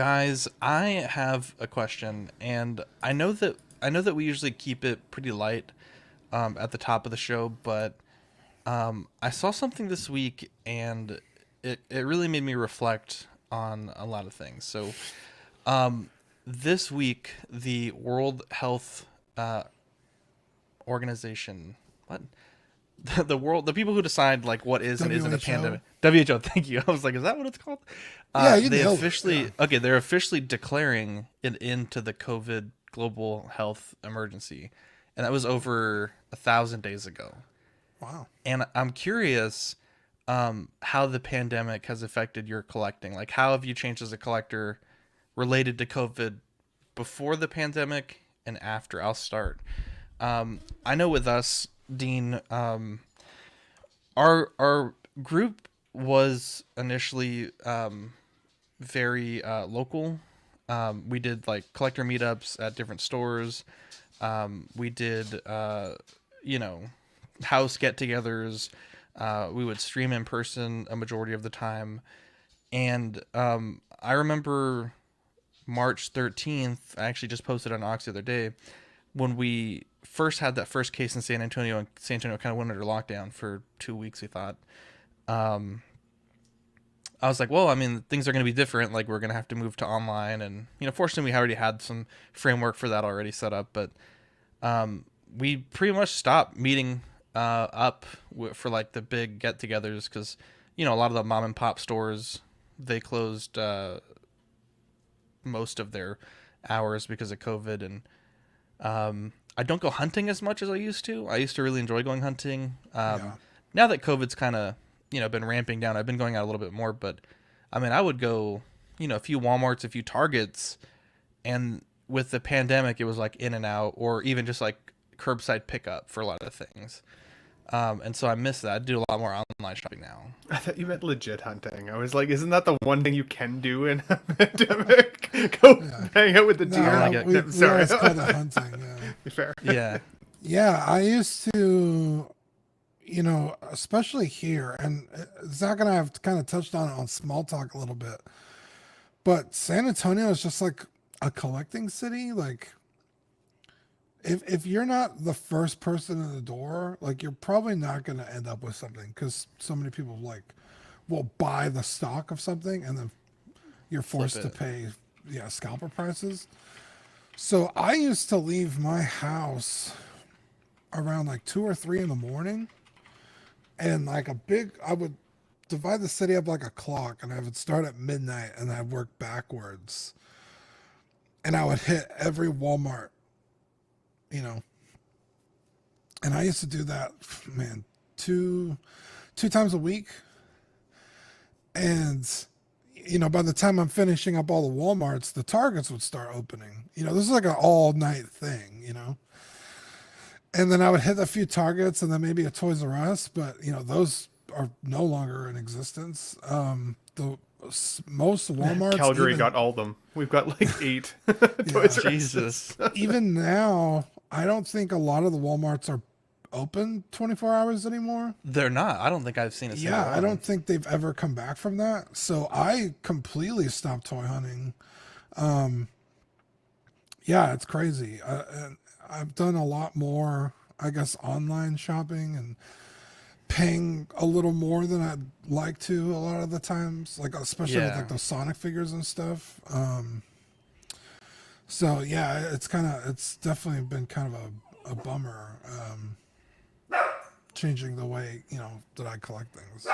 Guys, I have a question, and I know that we usually keep it pretty light at the top of the show, but I saw something this week, and it really made me reflect on a lot of things. So this week, the World Health uh, Organization, what the people who decide like what is and isn't a WHO. pandemic, WHO. Thank you. I was like, is that what it's called? Yeah, you They nailed it. Yeah. officially okay. They're officially declaring an end to the COVID global health emergency, and that was over 1,000 days ago. Wow. And I'm curious how the pandemic has affected your collecting. Like, how have you changed as a collector related to COVID before the pandemic and after? I'll start. I know with us, Dean, our group was initially very local. We did like collector meetups at different stores. We did, you know, house get-togethers. We would stream in person a majority of the time, and I remember March 13th. I actually just posted on Ox the other day when we first had that first case in San Antonio, and San Antonio kind of went under lockdown for 2 weeks. We thought. Um, I was like, well, I mean, things are going to be different. Like, we're going to have to move to online, and fortunately, we already had some framework for that already set up. But we pretty much stopped meeting up for like the big get-togethers because a lot of the mom and pop stores, they closed most of their hours because of COVID, and I don't go hunting as much as I used to. I used to really enjoy going hunting. Yeah. Now that COVID's kind of been ramping down, I've been going out a little bit more. But I mean, I would go a few WalMarts, a few Targets, and with the pandemic, it was like in and out, or even just like curbside pickup for a lot of things. And so I miss that. I do a lot more online shopping now. I thought you meant legit hunting. I was like, isn't that the one thing you can do in a pandemic? Go Yeah. hang out with the No, deer. like it. we Sorry. always call it hunting. Yeah. Fair. Yeah. Yeah, I used to, especially here, and Zach and I have kind of touched on small talk a little bit, but San Antonio is just like a collecting city. Like, if you're not the first person in the door, like you're probably not going to end up with something because so many people like will buy the stock of something and then you're Flip forced to it. pay scalper prices. So I used to leave my house around like 2 or 3 in the morning, and like I would divide the city up like a clock, and I would start at midnight and I'd work backwards, and I would hit every Walmart, you know, and I used to do that, man, two times a week, and by the time I'm finishing up all the Walmarts, the Targets would start opening. This is like an all night thing. And then I would hit a few Targets and then maybe a Toys R Us, but those are no longer in existence. The most Walmarts, Calgary got all of them. We've got like 8 yeah, Toys R Us. Jesus. even now, I don't think a lot of the Walmarts are open 24 hours anymore. They're not. I don't think I've seen a single Yeah, I one. don't think they've ever come back from that. So I completely stopped toy hunting. Yeah, it's crazy. And I've done a lot more, I guess, online shopping and paying a little more than I'd like to a lot of the times, like especially with Yeah. like those Sonic figures and stuff. So yeah, it's definitely been kind of a bummer, changing the way that I collect things.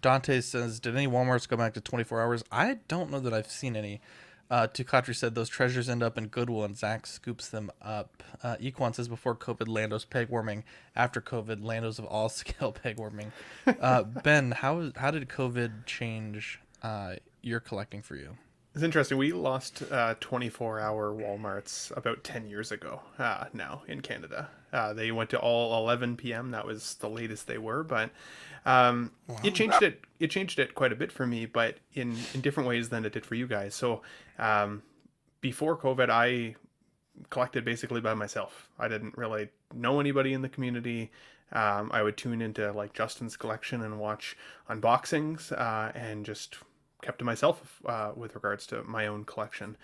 Dante says, "Did any WalMarts go back to 24 hours?" I don't know that I've seen any. Tukatri said those treasures end up in Goodwill and Zach scoops them up. Equan says before COVID, Lando's peg warming. After COVID, Lando's of all scale peg warming. Ben, how did COVID change your collecting for you? It's interesting. We lost 24-hour Walmarts about 10 years ago now in Canada. They went to all 11 p.m. That was the latest they were, but it changed it. It changed it quite a bit for me, but in different ways than it did for you guys. So before COVID, I collected basically by myself. I didn't really know anybody in the community. I would tune into like Justin's collection and watch unboxings and just kept to myself with regards to my own collection.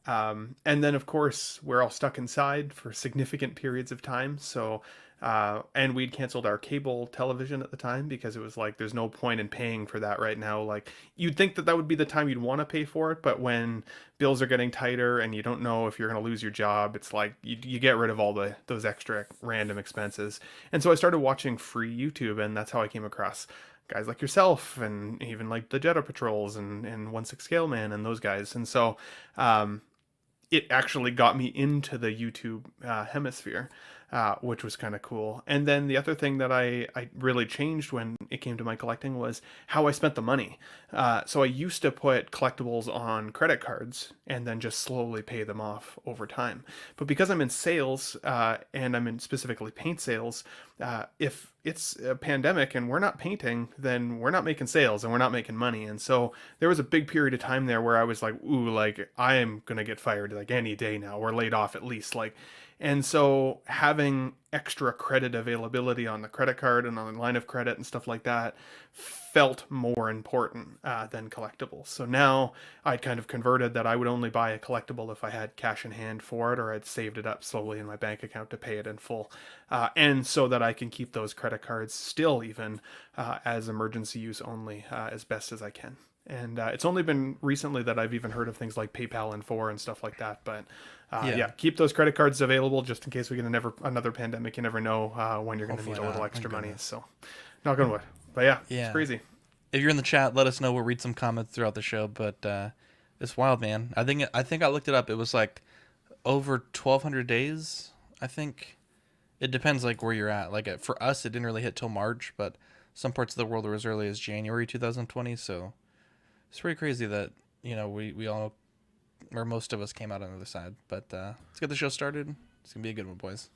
And then, of course, we're all stuck inside for significant periods of time. So, and we'd canceled our cable television at the time because it was like, there's no point in paying for that right now. Like, you'd think that that would be the time you'd want to pay for it. But when bills are getting tighter and you don't know if you're going to lose your job, it's like you get rid of all those extra random expenses. And so I started watching free YouTube, and that's how I came across guys like yourself, and even like the Jeddah Patrols and 1/6 Scale Man and those guys. And so, it actually got me into the YouTube hemisphere, which was kind of cool. And then the other thing that I really changed when it came to my collecting was how I spent the money. So I used to put collectibles on credit cards and then just slowly pay them off over time. But because I'm in sales, and I'm in specifically paint sales, if it's a pandemic and we're not painting, then we're not making sales and we're not making money. And so there was a big period of time there where I was like, ooh, like I am going to get fired like any day now, or laid off at least. Like, and so having extra credit availability on the credit card and on the line of credit and stuff like that felt more important than collectibles. So now I'd kind of converted that I would only buy a collectible if I had cash in hand for it, or I'd saved it up slowly in my bank account to pay it in full. And so that I can keep those credit cards still even as emergency use only as best as I can. And it's only been recently that I've even heard of things like PayPal and and stuff like that. But yeah, keep those credit cards available just in case we get another pandemic. You never know when you're going to need a little extra money. So, knock on wood. But yeah, it's crazy. If you're in the chat, let us know. We'll read some comments throughout the show. But it's wild, man. I think I looked it up. It was like over 1,200 days. I think it depends like where you're at. Like for us, it didn't really hit till March, but some parts of the world were as early as January 2020. So it's pretty crazy that we all, or most of us, came out on the other side. But let's get the show started. It's gonna be a good one, boys.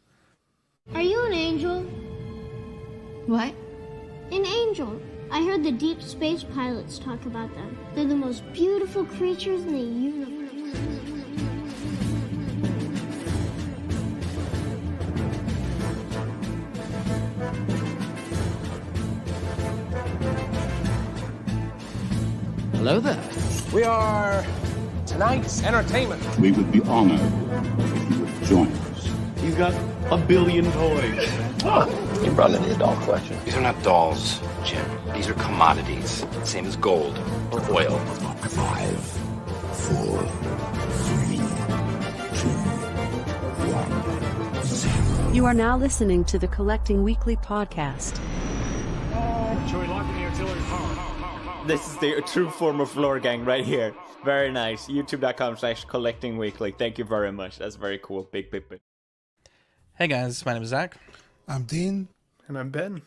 Are you an angel? What? An angel. I heard the deep space pilots talk about them. They're the most beautiful creatures in the universe. Hello there. We are tonight's entertainment. We would be honored if you would join us. He's got a billion toys. You brought in the doll collection. These are not dolls, Jim. These are commodities. Same as gold or oil. 5, 4, 3, 2, 1, 0. You are now listening to the Collecting Weekly podcast. Should we lock in the auxiliary power? This is the true form of floor gang right here. Very nice. YouTube.com/collectingweekly. Thank you very much. That's very cool. Big. Hey guys, my name is Zach. I'm Dean. And I'm Ben.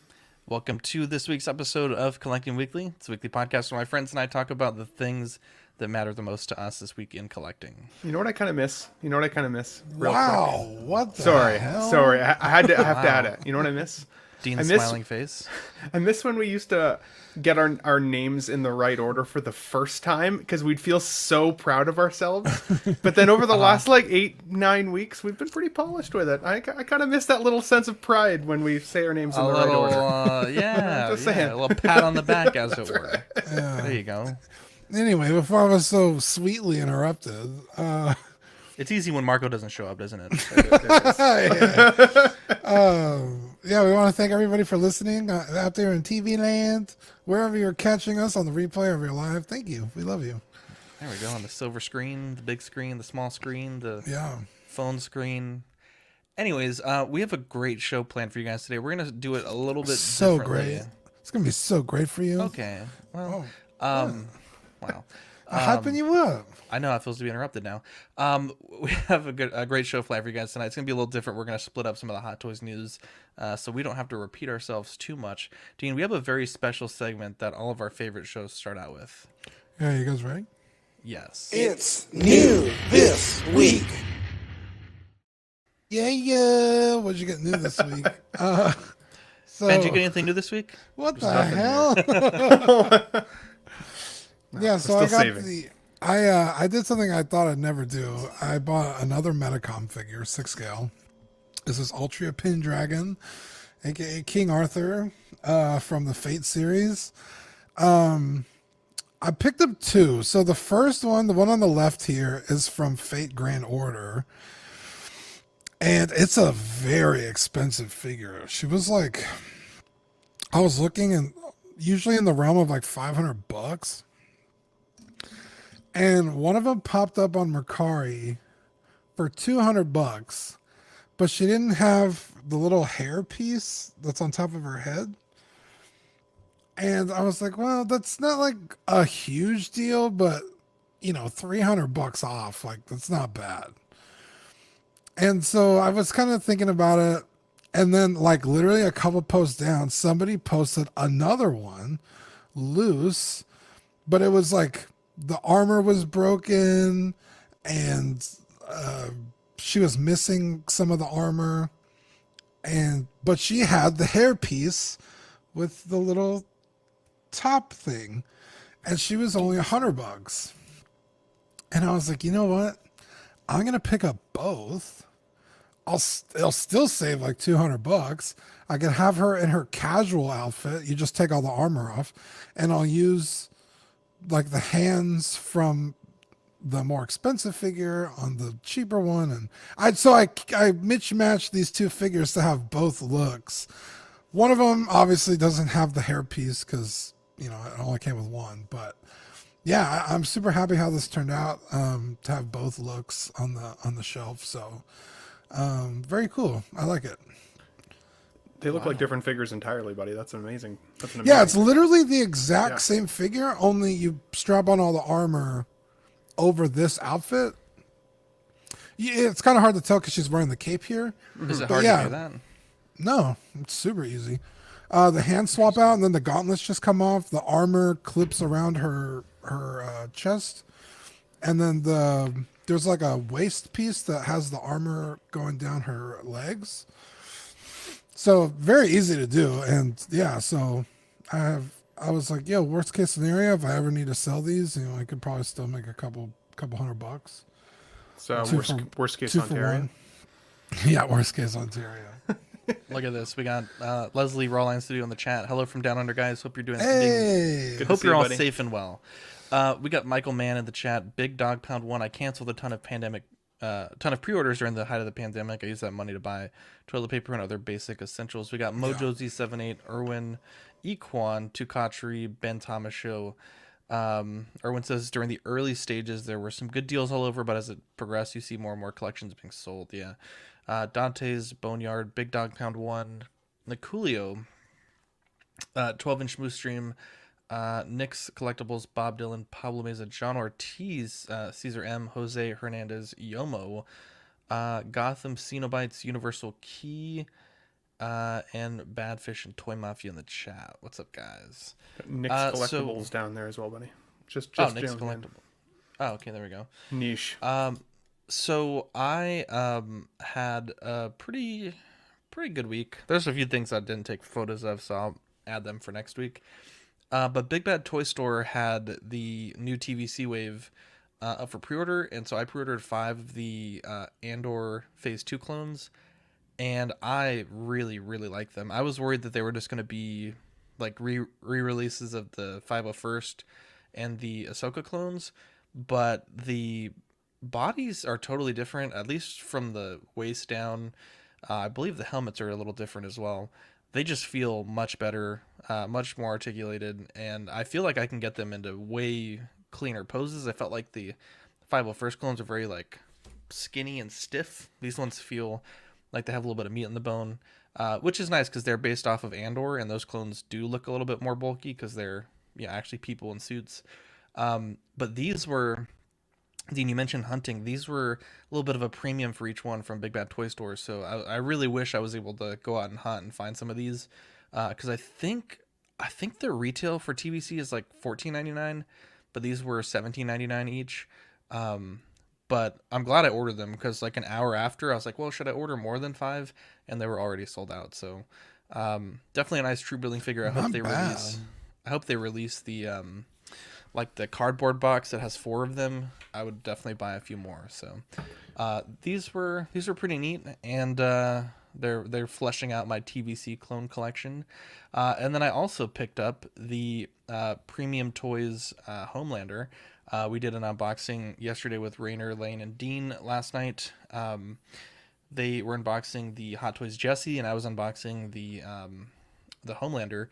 Welcome to this week's episode of Collecting Weekly. It's a weekly podcast where my friends and I talk about the things that matter the most to us this week in collecting. You know what I kind of miss? Real Wow, quick. what the Sorry. I have to add it. You know what I miss? Dean's smiling face. I miss when we used to get our names in the right order for the first time, because we'd feel so proud of ourselves. But then over the last like 8-9 weeks, we've been pretty polished with it. I kind of miss that little sense of pride when we say our names in the right order. Just saying. A little pat on the back, as it were. Yeah. There you go. Anyway, before I was so sweetly interrupted, It's easy when Marco doesn't show up, doesn't it? yeah, we want to thank everybody for listening out there in TV land, wherever you're catching us on the replay of your live. Thank you. We love you. There we go. On the silver screen, the big screen, the small screen, the phone screen. Anyways, we have a great show planned for you guys today. We're going to do it a little bit differently. Great. It's going to be so great for you. Okay. Well, wow. Hyping you up. I know it feels to be interrupted now. We have a great show planned for you guys tonight. It's going to be a little different. We're going to split up some of the Hot Toys news so we don't have to repeat ourselves too much. Dean, we have a very special segment that all of our favorite shows start out with. Yeah, you guys ready? Yes. It's new this week. Yeah. What'd you get new this week? So, Ben, did you get anything new this week? What the hell? Yeah, so I did something I thought I'd never do. I bought another Metacom figure, 6 scale. This is Ultra Pendragon, aka King Arthur, from the Fate series. I picked up two. So the first one, the one on the left here, is from Fate Grand Order. And it's a very expensive figure. She was like, I was looking and usually in the realm of like $500. And one of them popped up on Mercari for $200, but she didn't have the little hair piece that's on top of her head. And I was like, well, that's not like a huge deal, but you know, $300 off, like that's not bad. And so I was kind of thinking about it. And then like literally a couple posts down, somebody posted another one loose, but it was like the armor was broken and she was missing some of the armor, but she had the hair piece with the little top thing, and she was only $100. And I was like, you know what? I'm gonna pick up both. I'll still save like $200. I can have her in her casual outfit. You just take all the armor off, and I'll use like the hands from the more expensive figure on the cheaper one, and I mismatched these two figures to have both looks. One of them obviously doesn't have the hairpiece because you know it only came with one, but yeah, I'm super happy how this turned out, to have both looks on the shelf. So very cool. I like it. They look like different figures entirely, buddy. That's amazing. Yeah, it's literally the exact same figure, only you strap on all the armor over this outfit. Yeah, it's kind of hard to tell because she's wearing the cape here. Is it hard to do that? No, it's super easy. The hands swap out, and then the gauntlets just come off. The armor clips around her chest, and then there's like a waist piece that has the armor going down her legs. So very easy to do, and yeah. So I was like, yo, worst case scenario, if I ever need to sell these, you know, I could probably still make a couple $100. So worst case Ontario. Yeah, worst case Ontario. Look at this. We got Leslie Rawline Studio in the chat. Hello from Down Under, guys. Hope you're doing Hey, good. Hope you're all safe and well. We got Michael Mann in the chat. Big Dog Pound 1. I canceled a ton of pre-orders during the height of the pandemic. I used that money to buy toilet paper and other basic essentials. We got Mojo Z78, Erwin, Equan, Tukatri, Ben Thomas Show. Erwin says during the early stages there were some good deals all over, but as it progressed, you see more and more collections being sold. Yeah. Dante's Boneyard, Big Dog Pound 1, Niculio, 12-inch Moose Stream, Nick's Collectibles, Bob Dylan, Pablo Meza, John Ortiz, Caesar M, Jose Hernandez, Yomo, Gotham, Cenobites, Universal Key, and Badfish and Toy Mafia in the chat. What's up, guys? Nick's Collectibles down there as well, buddy. Just Nick's Collectibles. Oh, okay, there we go. Niche. So I had a pretty good week. There's a few things I didn't take photos of, so I'll add them for next week. But Big Bad Toy Store had the new TVC Wave up for pre-order, and so I pre-ordered 5 of the Andor Phase 2 clones, and I really, really like them. I was worried that they were just going to be like re-releases of the 501st and the Ahsoka clones, but the bodies are totally different, at least from the waist down. I believe the helmets are a little different as well. They just feel much better, much more articulated, and I feel like I can get them into way cleaner poses. I felt like the 501st clones are very like skinny and stiff. These ones feel like they have a little bit of meat in the bone, which is nice because they're based off of Andor, and those clones do look a little bit more bulky because they're actually people in suits. But these were... Dean, you mentioned hunting. These were a little bit of a premium for each one from Big Bad Toy Store, so I really wish I was able to go out and hunt and find some of these, because I think their retail for TVC is like $14.99, but these were $17.99 each. But I'm glad I ordered them because like an hour after I was like, well, should I order more than 5? And they were already sold out. So definitely a nice troop building figure. I hope they release the like the cardboard box that has 4 of them. I would definitely buy a few more. So these were pretty neat, and They're fleshing out my TVC clone collection, and then I also picked up the Premium Toys Homelander. We did an unboxing yesterday with Rainer, Lane, and Dean last night. They were unboxing the Hot Toys Jesse, and I was unboxing the Homelander.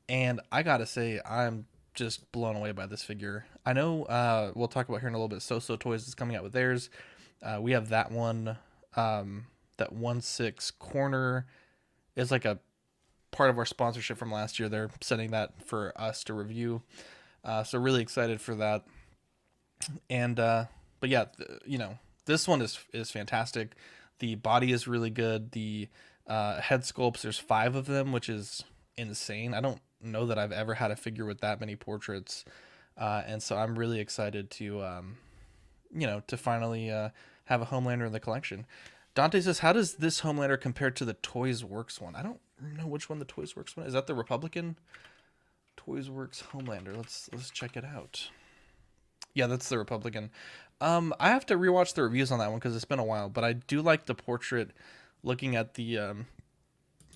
And I gotta say, I'm just blown away by this figure. I know we'll talk about here in a little bit. So Toys is coming out with theirs. We have that one. That 1/6 corner is like a part of our sponsorship from last year. They're sending that for us to review. So really excited for that. And but yeah, this one is fantastic. The body is really good. The head sculpts, there's 5 of them, which is insane. I don't know that I've ever had a figure with that many portraits. And so I'm really excited to to finally have a Homelander in the collection. Dante says, how does this Homelander compare to the Toys Works one? I don't know which one the Toys Works one is. That the Republican? Toys Works Homelander. Let's check it out. Yeah, that's the Republican. I have to rewatch the reviews on that one because it's been a while, but I do like the portrait. Looking at the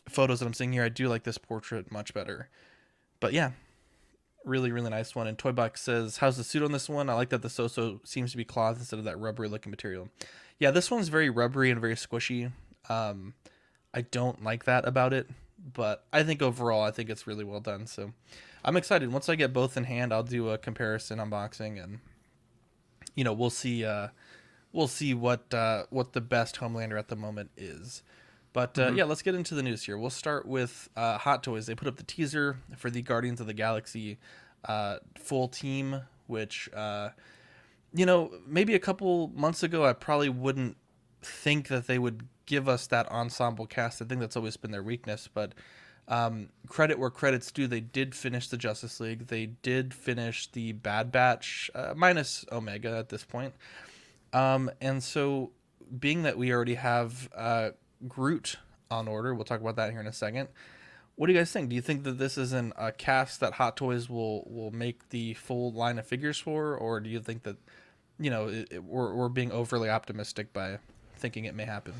photos that I'm seeing here, I do like this portrait much better. But yeah, really, really nice one. And Toybox says, how's the suit on this one? I like that the so seems to be cloth instead of that rubbery looking material. Yeah, this one's very rubbery and very squishy. I don't like that about it, but I think overall, I think it's really well done. So I'm excited. Once I get both in hand, I'll do a comparison unboxing, and we'll see what the best Homelander at the moment is. But yeah, let's get into the news here. We'll start with Hot Toys. They put up the teaser for the Guardians of the Galaxy full team, which maybe a couple months ago, I probably wouldn't think that they would give us that ensemble cast. I think that's always been their weakness, but credit where credit's due. They did finish the Justice League. They did finish the Bad Batch, minus Omega at this point. And so being that we already have Groot on order, we'll talk about that here in a second. What do you guys think? Do you think that this is a cast that Hot Toys will make the full line of figures for, or do you think that we're being overly optimistic by thinking it may happen?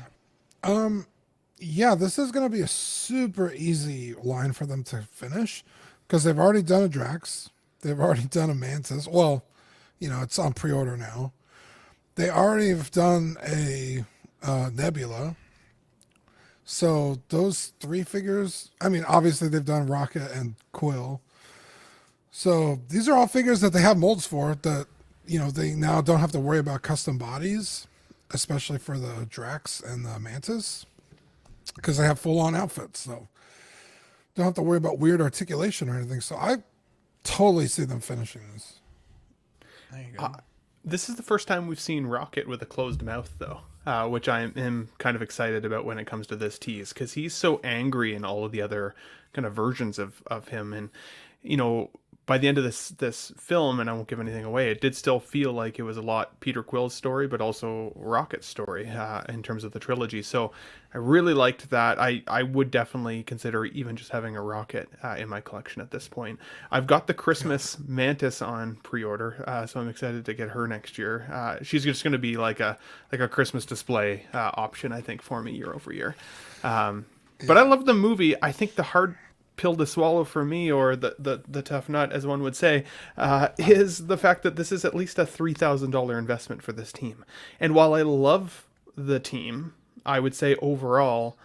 Yeah, this is going to be a super easy line for them to finish because they've already done a Drax, they've already done a Mantis. Well, it's on pre-order now. They already have done a Nebula. So those 3 figures, I mean, obviously they've done Rocket and Quill. So these are all figures that they have molds for that, they now don't have to worry about custom bodies, especially for the Drax and the Mantis, because they have full-on outfits. So don't have to worry about weird articulation or anything. So I totally see them finishing this. There you go. This is the first time we've seen Rocket with a closed mouth, though. Which I am kind of excited about when it comes to this tease, because he's so angry in all of the other kind of versions of him. And, by the end of this film, and I won't give anything away, it did still feel like it was a lot Peter Quill's story, but also Rocket's story in terms of the trilogy. So I really liked that. I would definitely consider even just having a Rocket in my collection at this point. I've got the Christmas Mantis on pre-order, so I'm excited to get her next year. She's just going to be like a Christmas display option, I think, for me year over year. But I love the movie. I think the hard pill to swallow for me, or the tough nut, as one would say, is the fact that this is at least a $3,000 investment for this team. And while I love the team, I would say overall,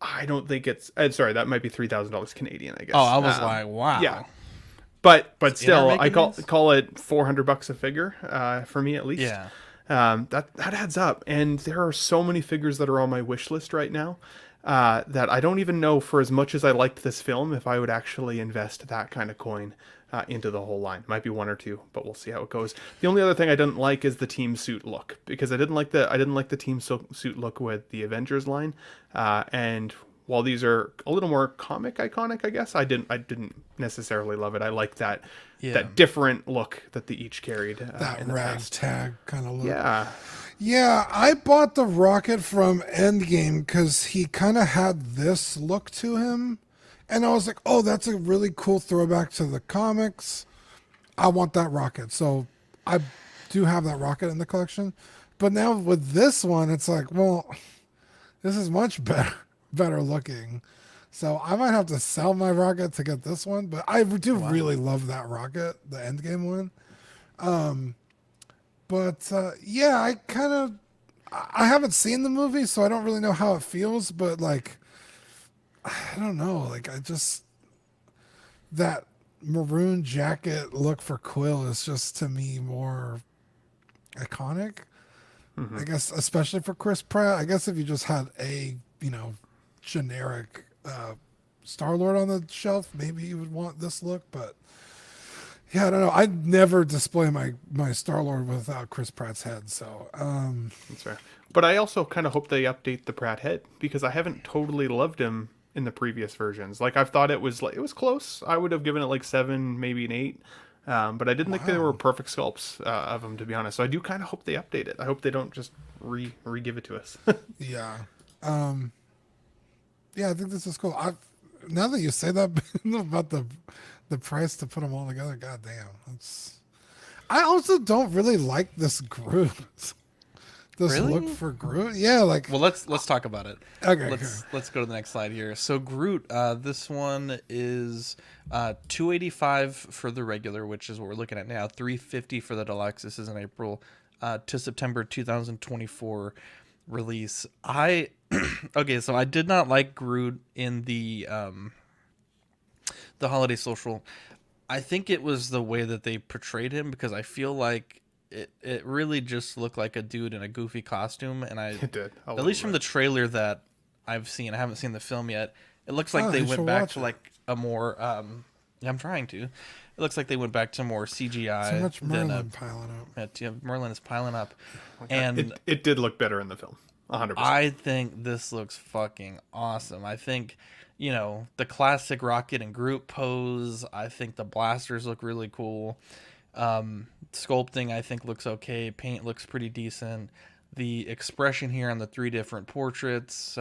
I don't think it's... sorry, that might be $3,000 Canadian, I guess. Oh, I was like, wow. Yeah. But still, I call it $400 a figure, for me at least. Yeah. That adds up. And there are so many figures that are on my wish list right now. That I don't even know, for as much as I liked this film, if I would actually invest that kind of coin into the whole line. Might be 1 or 2, but we'll see how it goes. The only other thing I didn't like is the team suit look, because I didn't like the team suit look with the Avengers line. And while these are a little more comic iconic, I guess, I didn't necessarily love it. I like that different look that they each carried. That ragtag kind of look. Yeah. Yeah, I bought the Rocket from Endgame because he kind of had this look to him. And I was like, oh, that's a really cool throwback to the comics. I want that Rocket. So I do have that Rocket in the collection. But now with this one, it's like, well, this is much better. better looking. So I might have to sell my rocket to get this one, but I do really love that rocket, the Endgame one. But yeah, I haven't seen the movie, so I don't really know how it feels. But like, I don't know. Like, that maroon jacket look for Quill is just to me more iconic. I guess, especially for Chris Pratt. I guess if you just had a generic Star Lord on the shelf, maybe you would want this look. But yeah, I don't know. I'd never display my Star Lord without Chris Pratt's head. So That's fair. But I also kind of hope they update the Pratt head, because I haven't totally loved him in the previous versions. Like, I've thought it was close. I would have given it like 7, maybe an 8. But I didn't think they were perfect sculpts of him, to be honest. So I do kind of hope they update it. I hope they don't just re-give it to us. yeah, yeah. I think this is cool. Now that you say that about the price to put them all together, goddamn. I also don't really like this Groot. This look for Groot. Yeah, like. Well, let's talk about it. Okay. Let's go to the next slide here. So Groot, this one is $285 for the regular, which is what we're looking at now. $350 for the deluxe. This is an April to September 2024 release. Okay, so I did not like Groot in the holiday social. I think it was the way that they portrayed him, because I feel like it really just looked like a dude in a goofy costume, and It did. At least from the trailer that I've seen, I haven't seen the film yet. It looks like they went back to like a more yeah, I'm trying to. It looks like they went back to more CGI. So much Merlin piling up. Yeah, Merlin is piling up. And it did look better in the film. 100%. I think this looks fucking awesome. I think, the classic Rocket and Groot pose. I think the blasters look really cool. Sculpting, I think, looks okay. Paint looks pretty decent. The expression here on the 3 different portraits,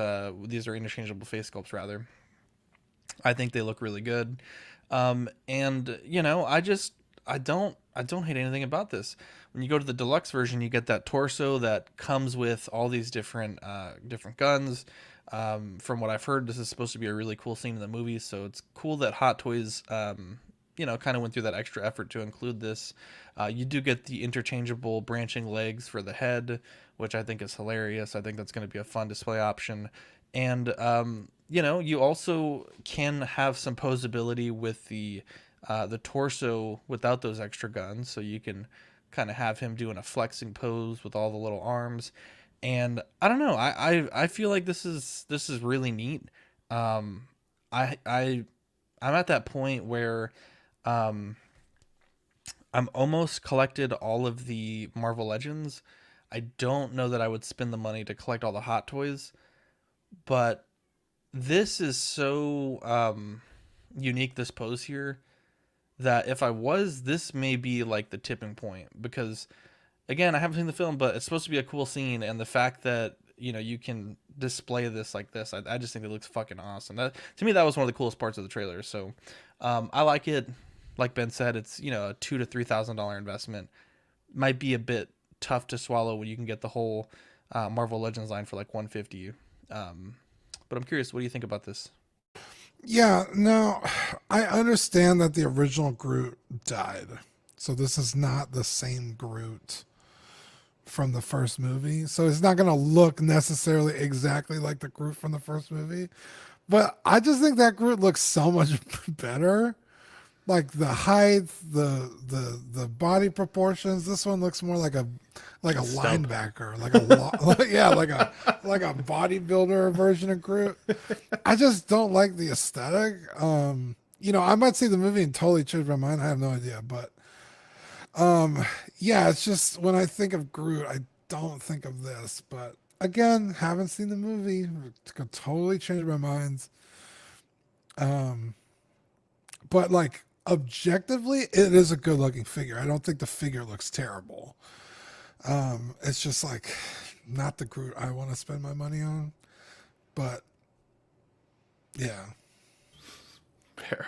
these are interchangeable face sculpts, rather. I think they look really good. And I don't hate anything about this. When you go to the deluxe version, you get that torso that comes with all these different guns. From what I've heard, this is supposed to be a really cool scene in the movie, so it's cool that Hot Toys kind of went through that extra effort to include this. You do get the interchangeable branching legs for the head, which I think is hilarious. I think that's going to be a fun display option. And, you also can have some posability with the torso without those extra guns. So you can kind of have him doing a flexing pose with all the little arms. And I don't know. I feel like this is really neat. I'm at that point where I'm almost collected all of the Marvel Legends. I don't know that I would spend the money to collect all the Hot Toys, but this is so unique, this pose here, that if I was, this may be like the tipping point, because again, I haven't seen the film, but it's supposed to be a cool scene, and the fact that you can display this like this, I just think it looks fucking awesome. That, to me, that was one of the coolest parts of the trailer. So I like it. Like Ben said, it's a $2,000 to $3,000 investment. Might be a bit tough to swallow when you can get the whole Marvel Legends line for like $150. But I'm curious, what do you think about this? Yeah, no, I understand that the original Groot died, so this is not the same Groot from the first movie. So it's not going to look necessarily exactly like the Groot from the first movie. But I just think that Groot looks so much better. Like the height, the body proportions. This one looks more like a linebacker, like a bodybuilder version of Groot. I just don't like the aesthetic. I might see the movie and totally change my mind. I have no idea, but yeah, it's just when I think of Groot, I don't think of this. But again, haven't seen the movie. Could totally change my mind. But like objectively, it is a good looking figure. I don't think the figure looks terrible. It's just like not the Groot I want to spend my money on. But yeah. Fair.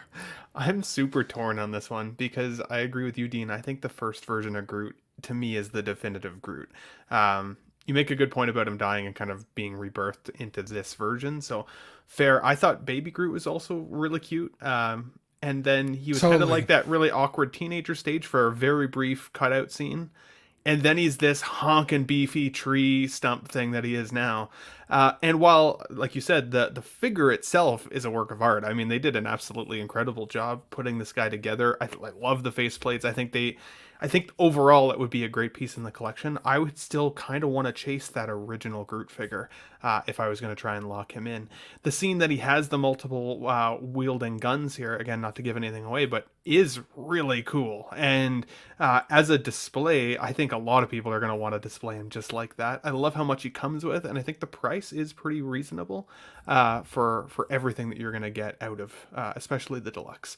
I'm super torn on this one because I agree with you, Dean. I think the first version of Groot to me is the definitive Groot. you make a good point about him dying and kind of being rebirthed into this version. So fair. I thought Baby Groot was also really cute. And then he was kind of Totally. like that really awkward teenager stage for a very brief cutout scene. And then he's this honking beefy tree stump thing that he is now. And while, like you said, the figure itself is a work of art. I mean, they did an absolutely incredible job putting this guy together. I love the faceplates. I think overall it would be a great piece in the collection. I would still kind of want to chase that original Groot figure if I was going to try and lock him in. The scene that he has the multiple wielding guns here, again, not to give anything away, but is really cool. And as a display, I think a lot of people are going to want to display him just like that. I love how much he comes with, and I think the price is pretty reasonable for everything that you're going to get out of, especially the deluxe.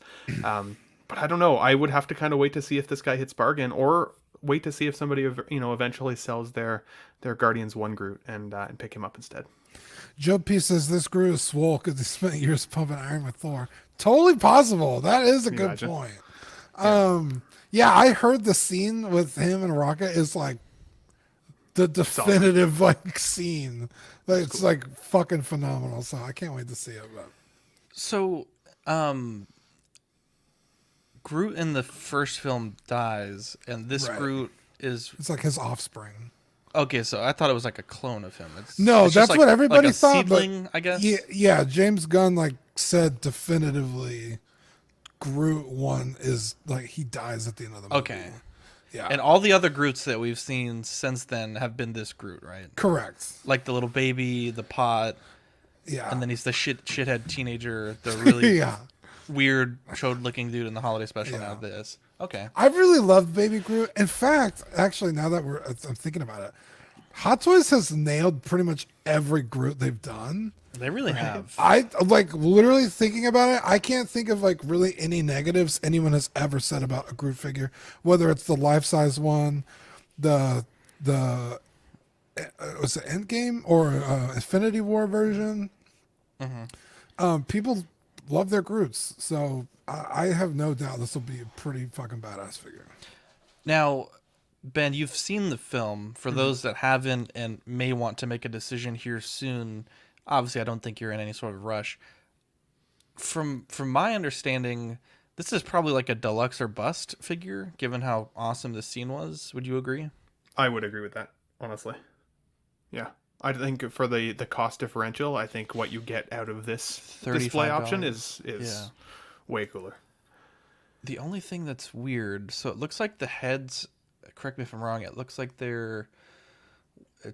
But I don't know. I would have to kind of wait to see if this guy hits bargain, or wait to see if somebody eventually sells their Guardians 1 Groot and pick him up instead. Joe P says this Groot is swole because he spent years pumping iron with Thor. Totally possible. That is a good Imagine. point. Yeah, I heard the scene with him and Rocket is like the definitive like scene. Like, it's like fucking phenomenal. So I can't wait to see it. But. So, Groot in the first film dies, and this Right. Groot is... It's like his offspring. Okay, so I thought it was like a clone of him. It's just that's like, what everybody like a thought. Seedling, but I guess. Yeah, James Gunn like said definitively, Groot 1 is like he dies at the end of the movie. Okay. Yeah. And all the other Groots that we've seen since then have been this Groot, right? Correct. Like the little baby, the pot. Yeah. And then he's the shithead teenager, the really Yeah. weird chode-looking dude in the holiday special. Now this. Okay. I really loved Baby Groot. In fact, actually, now that I'm thinking about it, Hot Toys has nailed pretty much every Groot they've done. They really have. I like literally thinking about it. I can't think of like really any negatives anyone has ever said about a Groot figure, whether it's the life-size one, the was it Endgame or Infinity War version. People love their Groots, so I have no doubt this will be a pretty fucking badass figure. Now, Ben, you've seen the film. For those that haven't and may want to make a decision here soon, obviously I don't think you're in any sort of rush. From my understanding, this is probably like a deluxe or bust figure, given how awesome this scene was. Would you agree? I would agree with that, honestly. Yeah. I think for the cost differential, I think what you get out of this display option is way cooler. The only thing that's weird, so it looks like the heads, correct me if I'm wrong, it looks like it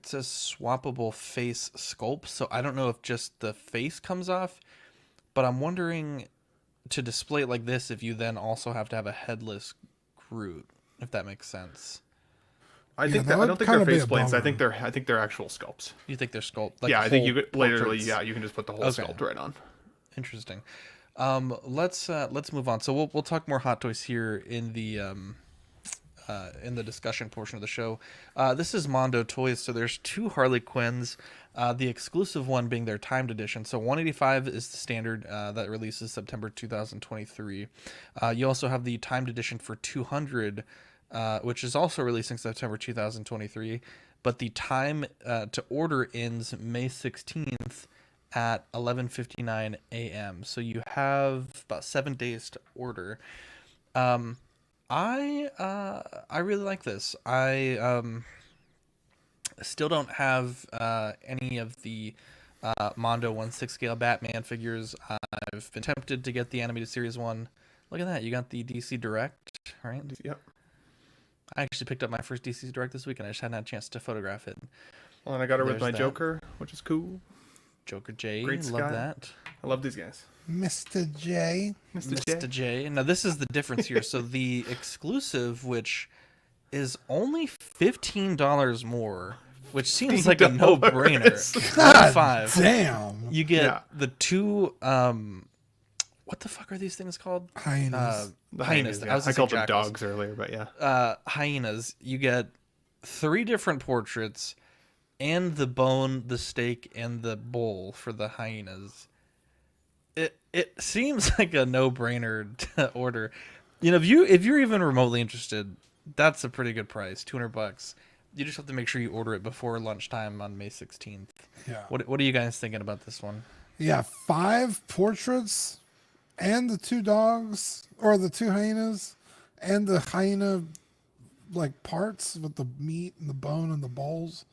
says swappable face sculpt, so I don't know if just the face comes off, but I'm wondering, to display it like this, if you then also have to have a headless Groot, if that makes sense. I don't think they're faceplates. I think they're actual sculpts. You think they're sculpt? Like I think you could literally, portraits? you can just put the whole sculpt right on. Interesting. Let's move on. So we'll talk more Hot Toys here in the discussion portion of the show. This is Mondo Toys. So there's two Harley Quinns. The exclusive one being their timed edition. So 185 is the standard that releases September 2023. You also have the timed edition for 200. Which is also releasing September 2023, but the time to order ends May 16th at 11:59 a.m. So you have about 7 days to order. I really like this. I still don't have any of the Mondo 1/6 scale Batman figures. I've been tempted to get the animated series one. Look at that, you got the DC Direct, right? Yep. I actually picked up my first DC Direct this week, and I just hadn't had a chance to photograph it. Well, and I got it with There's my Joker, which is cool. Joker J, Great love Sky. that. I love these guys. Mr. J. Mr. J. Now, this is the difference here. So the exclusive, which is only $15 more, which seems like a no-brainer. God damn. You get the two... what the fuck are these things called? Hyenas. Hyenas. Yeah. I called them dogs earlier, but yeah. Hyenas. You get 3 different portraits and the bone, the steak, and the bowl for the hyenas. It seems like a no-brainer to order. You know, if you're even remotely interested, that's a pretty good price, $200. You just have to make sure you order it before lunchtime on May 16th. Yeah. What are you guys thinking about this one? Yeah, 5 portraits and the 2 dogs, or the 2 hyenas, and the hyena like parts with the meat and the bone and the bowls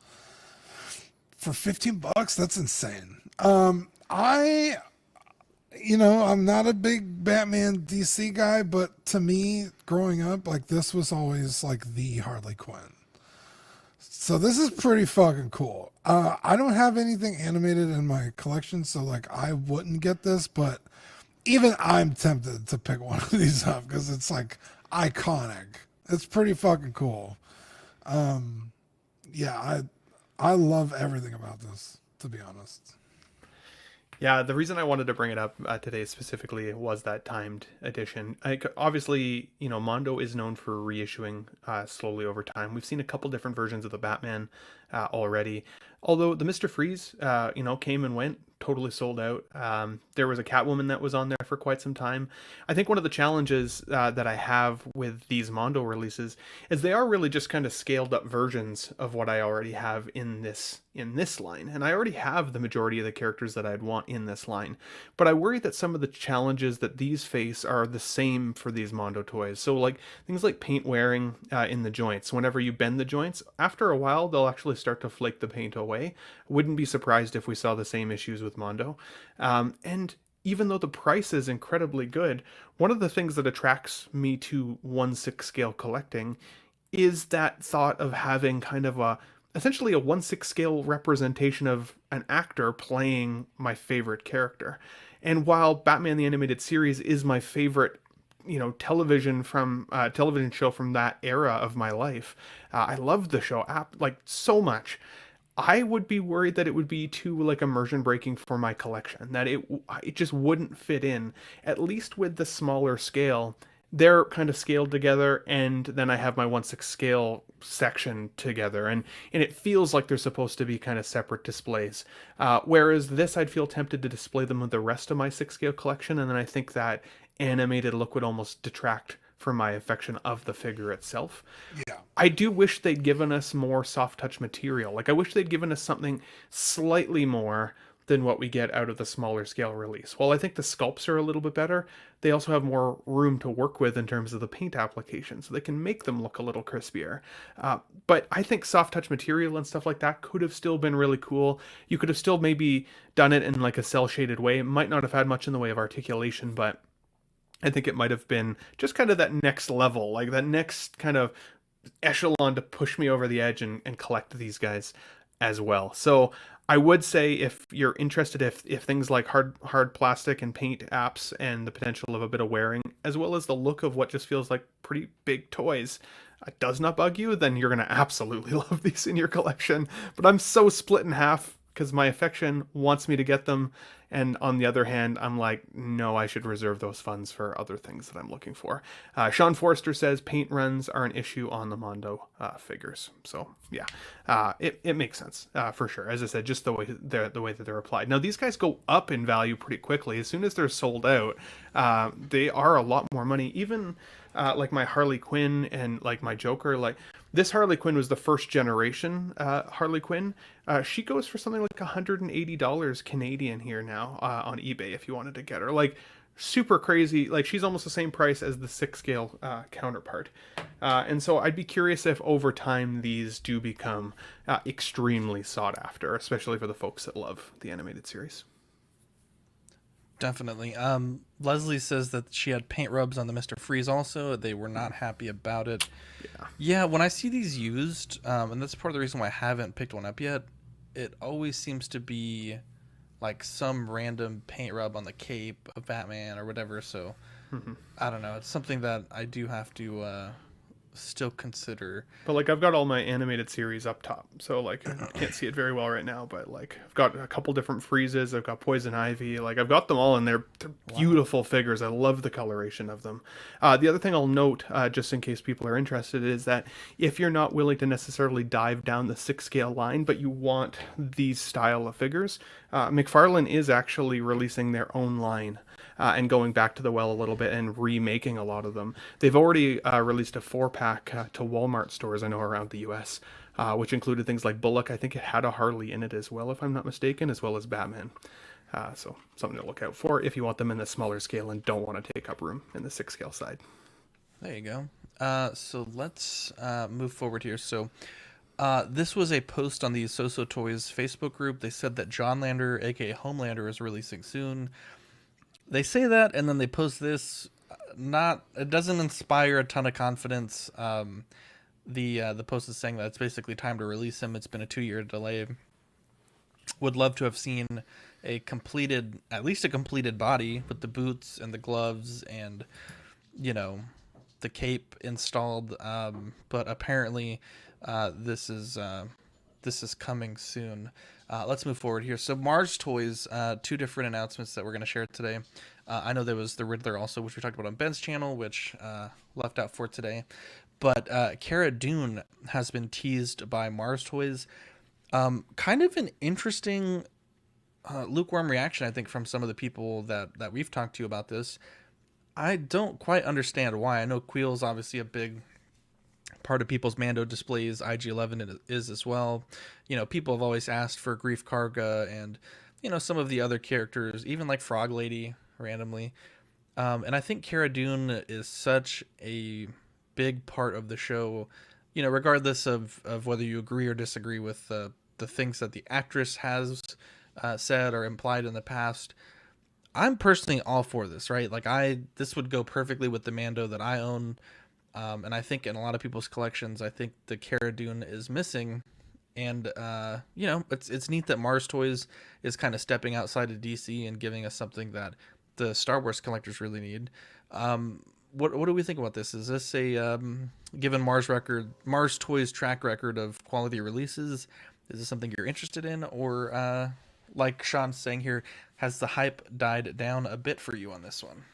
for $15. That's insane. I I'm not a big Batman DC guy, but to me, growing up, like this was always like the Harley Quinn. So this is pretty fucking cool. I don't have anything animated in my collection, so like I wouldn't get this, but even I'm tempted to pick one of these up because it's like iconic. It's pretty fucking cool. Yeah, I love everything about this, to be honest. Yeah, the reason I wanted to bring it up today specifically was that timed edition. Obviously, Mondo is known for reissuing slowly over time. We've seen a couple different versions of the Batman already. Although the Mr. Freeze, came and went, totally sold out. There was a Catwoman that was on there for quite some time. I think one of the challenges that I have with these Mondo releases is they are really just kind of scaled up versions of what I already have in this line. And I already have the majority of the characters that I'd want in this line. But I worry that some of the challenges that these face are the same for these Mondo toys. So like things like paint wearing in the joints. Whenever you bend the joints, after a while, they'll actually start to flake the paint away. Wouldn't be surprised if we saw the same issues with Mondo. And even though the price is incredibly good, one of the things that attracts me to 1/6 scale collecting is that thought of having kind of essentially a 1/6 scale representation of an actor playing my favorite character. And while Batman the Animated Series is my favorite television show from that era of my life, I love the show like so much. I would be worried that it would be too like immersion breaking for my collection, that it just wouldn't fit in, at least with the smaller scale. They're kind of scaled together, and then I have my 1/6 scale section together, and it feels like they're supposed to be kind of separate displays. Whereas this, I'd feel tempted to display them with the rest of my 6 scale collection, and then I think that animated look would almost detract from my affection of the figure itself. Yeah. I do wish they'd given us more soft touch material. Like I wish they'd given us something slightly more than what we get out of the smaller scale release. While I think the sculpts are a little bit better, they also have more room to work with in terms of the paint application, so they can make them look a little crispier. But I think soft touch material and stuff like that could have still been really cool. You could have still maybe done it in like a cell shaded way. It might not have had much in the way of articulation, but I think it might have been just kind of that next level, like that next kind of echelon to push me over the edge and collect these guys as well. So I would say if you're interested, if things like hard plastic and paint apps and the potential of a bit of wearing, as well as the look of what just feels like pretty big toys, does not bug you, then you're going to absolutely love these in your collection. But I'm so split in half because my affection wants me to get them, and on the other hand, I'm like, no, I should reserve those funds for other things that I'm looking for. Sean Forrester says paint runs are an issue on the Mondo figures. So yeah, it makes sense for sure. As I said, just the way that they're applied. Now these guys go up in value pretty quickly. As soon as they're sold out, they are a lot more money. Even like my Harley Quinn and like my Joker, like this Harley Quinn was the first generation Harley Quinn. She goes for something like $180 Canadian here now on eBay if you wanted to get her. Like super crazy. Like she's almost the same price as the 6 scale counterpart. And so I'd be curious if over time these do become extremely sought after, especially for the folks that love the animated series. Definitely. Leslie says that she had paint rubs on the Mr. Freeze also. They were not happy about it. Yeah, when I see these used, and that's part of the reason why I haven't picked one up yet, it always seems to be like some random paint rub on the cape of Batman or whatever. So I don't know. It's something that I do have to still consider. But like I've got all my animated series up top, so like I can't see it very well right now, but like I've got a couple different freezes. I've got Poison Ivy, like I've got them all, and they're beautiful figures. I love the coloration of them. The other thing I'll note, just in case people are interested, is that if you're not willing to necessarily dive down the 6 scale line, but you want these style of figures, McFarlane is actually releasing their own line and going back to the well a little bit and remaking a lot of them. They've already released a 4-pack to Walmart stores, I know, around the US. which included things like Bullock. I think it had a Harley in it as well, if I'm not mistaken, as well as Batman. So something to look out for if you want them in the smaller scale and don't want to take up room in the 6 scale side. There you go. So let's move forward here. So this was a post on the So Toys Facebook group. They said that John Lander, aka Homelander, is releasing soon. They say that, and then they post this. It doesn't inspire a ton of confidence. The post is saying that it's basically time to release him. It's been a 2-year delay. Would love to have seen at least a completed body with the boots and the gloves and, the cape installed. But apparently, this is coming soon. Let's move forward here. So Mars Toys, 2 different announcements that we're going to share today. I know there was the Riddler also, which we talked about on Ben's channel, which left out for today. But Cara Dune has been teased by Mars Toys. Kind of an interesting lukewarm reaction, I think, from some of the people that we've talked to about this. I don't quite understand why. I know Quill's obviously a big part of people's Mando displays. IG-11 is as well. People have always asked for Grief Karga and, some of the other characters, even like Frog Lady randomly. And I think Cara Dune is such a big part of the show, regardless of whether you agree or disagree with the things that the actress has said or implied in the past. I'm personally all for this, right? Like this would go perfectly with the Mando that I own. And I think in a lot of people's collections, I think the Cara Dune is missing. And, it's neat that Mars Toys is kind of stepping outside of DC and giving us something that the Star Wars collectors really need. What do we think about this? Is this a, given Mars Toys track record of quality releases, is this something you're interested in? Or, like Sean's saying here, has the hype died down a bit for you on this one?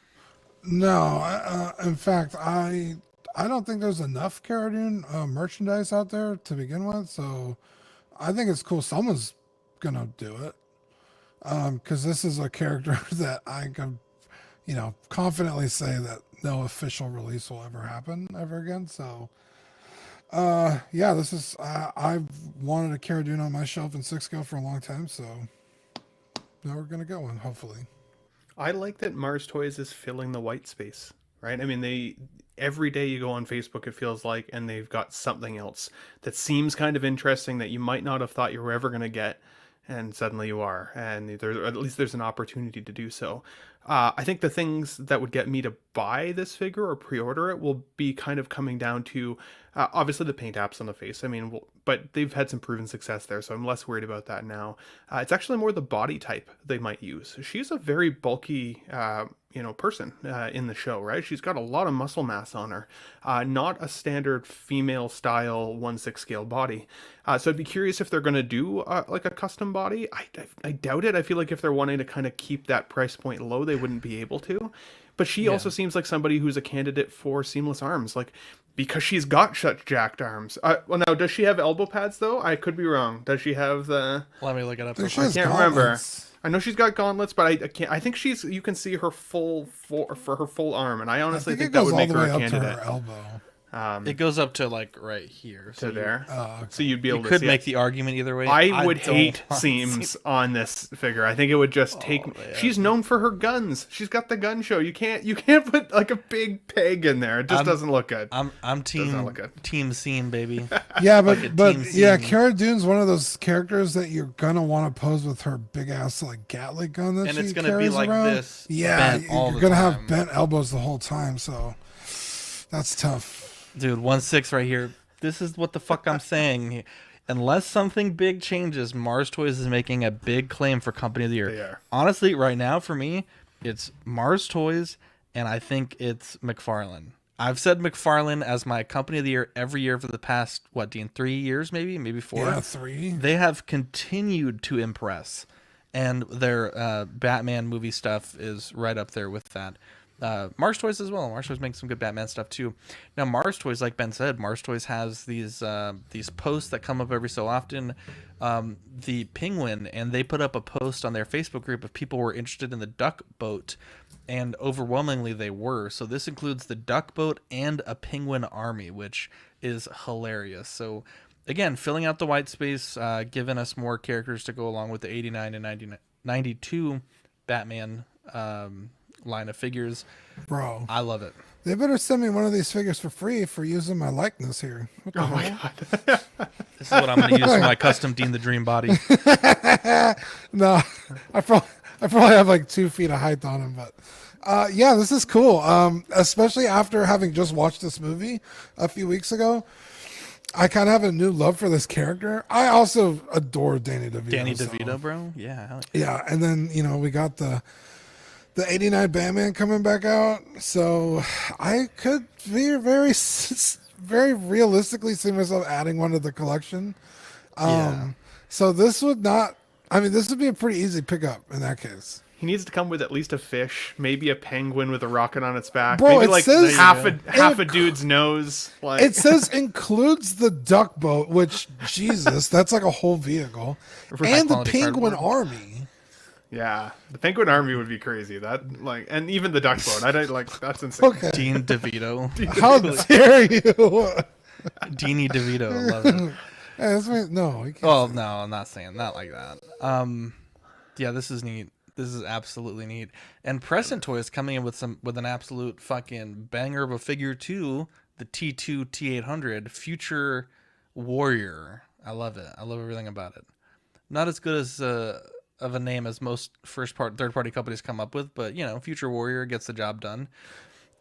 No, in fact, I don't think there's enough Cara Dune merchandise out there to begin with, so I think it's cool someone's gonna do it. Because this is a character that I can, confidently say that no official release will ever happen ever again. So, this is, I've wanted a Cara Dune on my shelf in 6 scale for a long time, so now we're gonna get one, hopefully. I like that Mars Toys is filling the white space, right? I mean, every day you go on Facebook, it feels like, and they've got something else that seems kind of interesting that you might not have thought you were ever going to get, and suddenly you are, and at least there's an opportunity to do so. I think the things that would get me to buy this figure or pre-order it will be kind of coming down to, obviously the paint apps on the face. I mean, but they've had some proven success there, so I'm less worried about that now. It's actually more the body type they might use. She's a very bulky, person in the show, right? She's got a lot of muscle mass on her, not a standard female style 1/6 scale body. So I'd be curious if they're going to do like a custom body. I doubt it. I feel like if they're wanting to kind of keep that price point low, they wouldn't be able to. But she also seems like somebody who's a candidate for seamless arms, like because she's got such jacked arms. Well, now does she have elbow pads though? I could be wrong. Does she have the? Let me look it up. I can't remember. I know she's got gauntlets, but I can't. I think you can see her for her full arm, and I honestly think that would make her a candidate. Her elbow. It goes up to like right here. So there. Okay. So you'd be able to could see make it. the argument either way. I would hate seams on this figure. I think it would just take. She's known for her guns. She's got the gun show. You can't put like a big peg in there. It just doesn't look good. I'm team seam, baby. Yeah, but Cara Dune's one of those characters that you're gonna want to pose with her big ass like Gatling gun that And she it's gonna be carries like around. this. Yeah, bent all you're the gonna time. have bent elbows the whole time, so that's tough. Dude, 1/6 right here. This is what the fuck I'm saying. Unless something big changes, Mars Toys is making a big claim for Company of the Year. They are. Honestly, right now for me, it's Mars Toys, and I think it's McFarlane. I've said McFarlane as my Company of the Year every year for the past, Dean, 3 years maybe 4? Yeah, 3. They have continued to impress, and their Batman movie stuff is right up there with that. Mars Toys as well. Mars Toys makes some good Batman stuff too. Now Mars Toys, like Ben said, Mars Toys has these posts that come up every so often. The Penguin, and they put up a post on their Facebook group if people were interested in the duck boat, and overwhelmingly they were. So this includes the duck boat and a penguin army, which is hilarious. So again, filling out the white space, giving us more characters to go along with the 89 and 92 Batman line of figures. Bro, I love it. They better send me one of these figures for free for using my likeness here. What the hell? My God. This is what I'm going to use for my custom Dean the Dream body. No, I probably have like 2 feet of height on him, but yeah, this is cool. Especially after having just watched this movie a few weeks ago, I kind of have a new love for this character. I also adore Danny DeVito. Danny DeVito, bro. Yeah. Hell yeah. Yeah, and then we got the 89 Batman coming back out, so I could very realistically see myself adding one to the collection. So this would be a pretty easy pickup in that case. He needs to come with at least a fish, maybe a penguin with a rocket on its back, Bro, maybe it like says- half a dude's nose. Like It says includes the duck boat, which Jesus, that's like a whole vehicle, and the penguin army. Yeah, the penguin army would be crazy. That and even the duck boat. I don't like that's insane. Okay. Dean DeVito. How dare you? Deanie DeVito. Love it. No, you can't. Oh no, I'm not saying that like that. Yeah, this is neat. This is absolutely neat. And Preston Toys coming in with an absolute fucking banger of a figure too. The T2 T800 Future Warrior. I love it. I love everything about it. Not as good as of a name as most third party companies come up with, but Future Warrior gets the job done.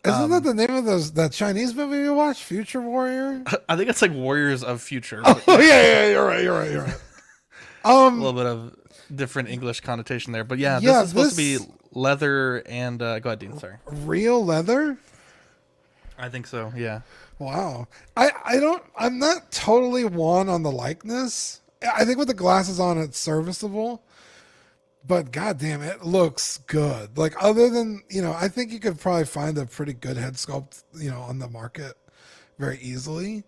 Isn't that the name of that Chinese movie you watched, Future Warrior? I think it's like Warriors of Future. Oh yeah, you're right. A little bit of different English connotation there, but this is supposed to be leather and go ahead, Dean. Sorry, real leather. I think so. Yeah. Wow. I'm not totally on the likeness. I think with the glasses on, it's serviceable. But goddamn, it looks good. Like other than I think you could probably find a pretty good head sculpt on the market very easily.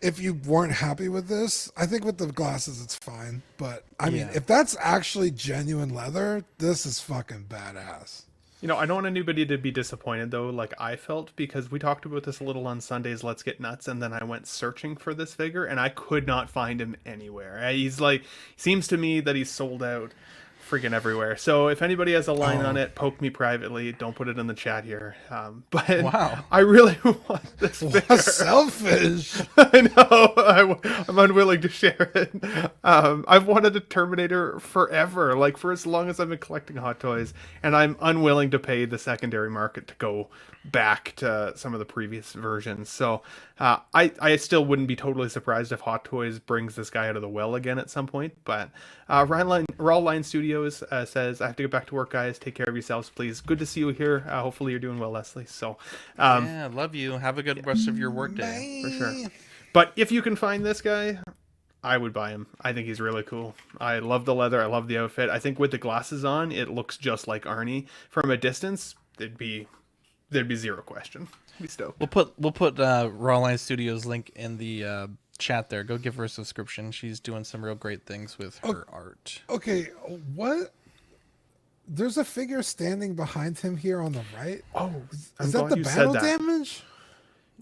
If you weren't happy with this, I think with the glasses it's fine. But I mean, if that's actually genuine leather, this is fucking badass. I don't want anybody to be disappointed though, like I felt, because we talked about this a little on Sunday's Let's Get Nuts, and then I went searching for this figure and I could not find him anywhere. Seems to me that he's sold out freaking everywhere. So if anybody has a line on it, poke me privately. Don't put it in the chat here. But wow, I really want this figure. Selfish. I know. I'm unwilling to share it. I've wanted a Terminator forever, like for as long as I've been collecting Hot Toys, and I'm unwilling to pay the secondary market to go back to some of the previous versions. So I still wouldn't be totally surprised if Hot Toys brings this guy out of the well again at some point. But Raw Line Studios says, I have to get back to work, guys. Take care of yourselves, please. Good to see you here. Hopefully you're doing well, Leslie. So yeah, love you. Have a good rest of your workday. For sure. But if you can find this guy, I would buy him. I think he's really cool. I love the leather. I love the outfit. I think with the glasses on, it looks just like Arnie. From a distance, there'd be zero question. Be stoked. We'll put Raw Line Studios link in the chat there. Go give her a subscription. She's doing some real great things with her art. Okay, what? There's a figure standing behind him here on the right. Oh, is that the battle damage?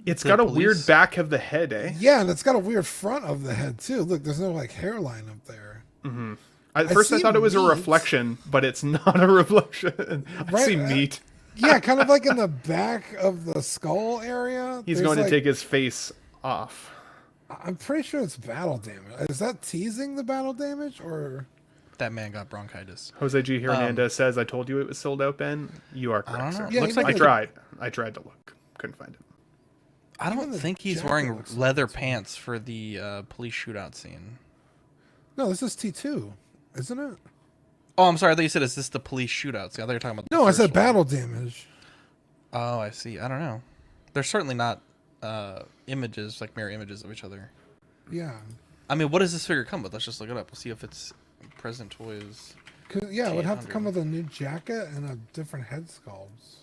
It's got a weird back of the head, eh? Yeah, and it's got a weird front of the head too. Look, there's no like hairline up there. Mm-hmm. At first I thought it was a reflection, but it's not a reflection. I see meat. Yeah, kind of like in the back of the skull area. He's going to take his face off. I'm pretty sure it's battle damage. Is that teasing the battle damage, or that man got bronchitis? Jose G. Hernandez says, "I told you it was sold out, Ben. You are correct, sir." Yeah, looks like I tried. I tried to look. Couldn't find it. I don't think he's wearing leather pants for the police shootout scene. No, this is T2, isn't it? Oh, I'm sorry. I thought you said, is this the police shootout scene? I thought you were talking about No, I said battle damage. Oh, I see. I don't know. They're certainly not images, like mirror images of each other. Yeah. I mean, what does this figure come with? Let's just look it up. We'll see if it's Present Toys. Yeah, it would have to come with a new jacket and a different head sculpts.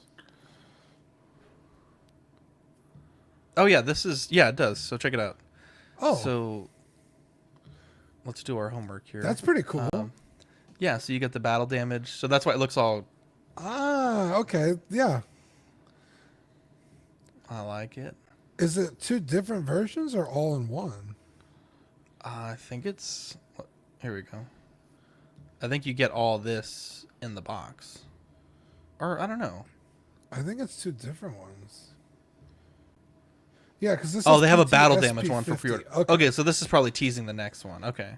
Oh, yeah, this is... Yeah, it does. So check it out. Oh. So let's do our homework here. That's pretty cool. Yeah, so you get the battle damage. So that's why it looks all... Ah, okay. Yeah. I like it. Is it two different versions or all in one? I think it's... Here we go. I think you get all this in the box. Or, I don't know. I think it's 2 different ones. Yeah, because this Oh, is they have a PT battle damage one for SP50. pre-order. Okay. Okay, so this is probably teasing the next one. Okay.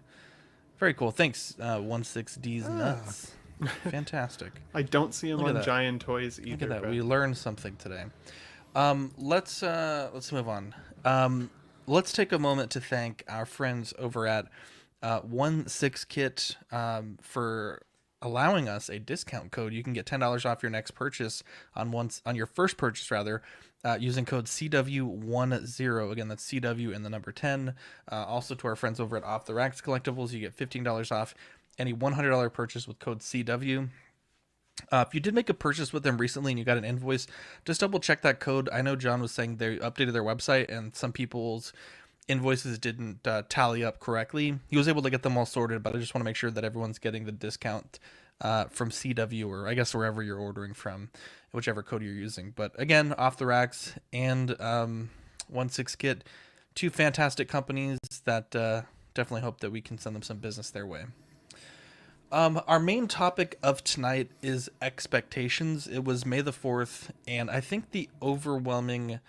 Very cool. Thanks, 16D's Nuts. Fantastic. I don't see him Look at on that. Giant Toys either. Look at that. but- We learned something today. Let's move on. Let's take a moment to thank our friends over at 16Kit for allowing us a discount code. You can get $10 off your next purchase on your first purchase rather, using code CW10. Again, that's CW and the number 10. Also to our friends over at Off the Racks Collectibles, you get $15 off any $100 purchase with code CW. If you did make a purchase with them recently and you got an invoice, just double check that code. I know John was saying they updated their website and some people's invoices didn't tally up correctly. He was able to get them all sorted, but I just want to make sure that everyone's getting the discount from CW, or I guess wherever you're ordering from, whichever code you're using. But again, Off the Racks and 16Kit, 2 fantastic companies that definitely hope that we can send them some business their way. Our main topic of tonight is expectations. It was May the 4th, and I think the overwhelming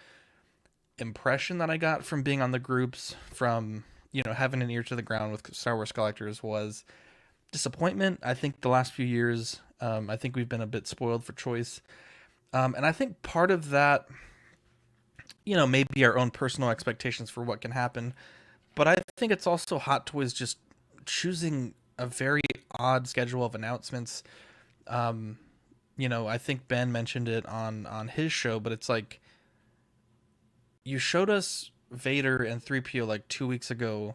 impression that I got from being on the groups, from, having an ear to the ground with Star Wars collectors, was disappointment. I think the last few years, I think we've been a bit spoiled for choice. And I think part of that, maybe our own personal expectations for what can happen. But I think it's also Hot Toys just choosing a very odd schedule of announcements. I think Ben mentioned it on his show, but it's like, you showed us Vader and 3PO like 2 weeks ago,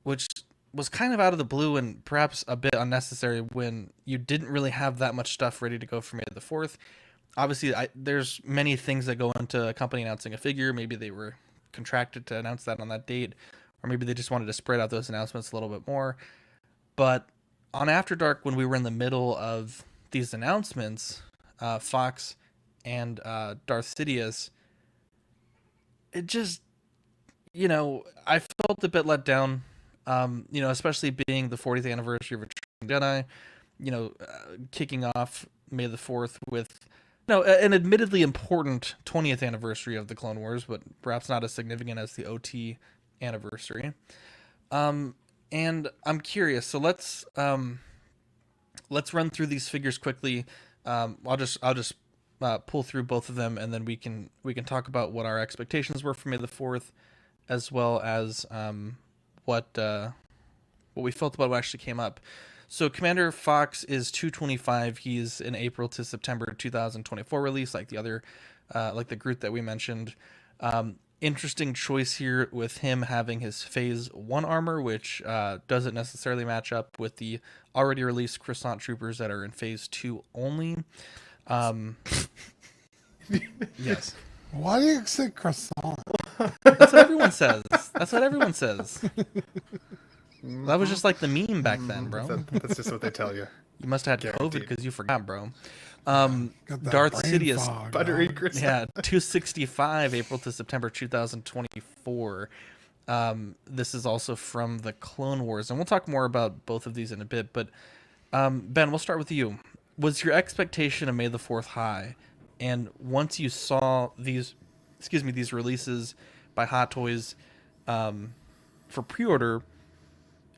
which was kind of out of the blue and perhaps a bit unnecessary when you didn't really have that much stuff ready to go for May the 4th. Obviously, there's many things that go into a company announcing a figure. Maybe they were contracted to announce that on that date, or maybe they just wanted to spread out those announcements a little bit more. But on After Dark, when we were in the middle of these announcements, Fox and Darth Sidious, it just, I felt a bit let down, especially being the 40th anniversary of Return of the Jedi, kicking off May the 4th with, an admittedly important 20th anniversary of the Clone Wars, but perhaps not as significant as the OT anniversary. And I'm curious, so let's run through these figures quickly. I'll just pull through both of them, and then we can talk about what our expectations were for May the 4th, as well as what we felt about what actually came up. So Commander Fox is 225. He's an April to September 2024 release, like the other, like the Groot that we mentioned. Interesting choice here with him having his Phase 1 armor, which doesn't necessarily match up with the already released Croissant Troopers that are in Phase 2 only. Yes. Why do you say croissant? That's what everyone says. That was just like the meme back then, bro. That's just what they tell you. You must have had COVID Guaranteed. because you forgot, bro. Got that Darth brain Sidious, fog, Buttery dog. croissant. yeah, 265 April to September 2024. This is also from the Clone Wars, and we'll talk more about both of these in a bit. But Ben, we'll start with you. Was your expectation of May the 4th high? And once you saw these releases by Hot Toys for pre-order,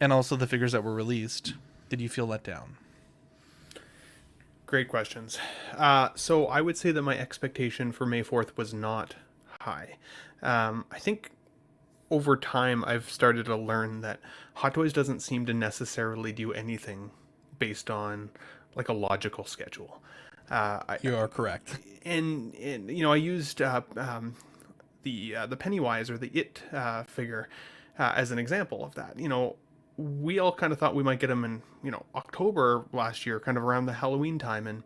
and also the figures that were released, did you feel let down? Great questions. So I would say that my expectation for May 4th was not high. I think over time I've started to learn that Hot Toys doesn't seem to necessarily do anything based on like a logical schedule. You are correct. And I used the Pennywise or the It figure as an example of that. We all kind of thought we might get them in, October last year, kind of around the Halloween time, and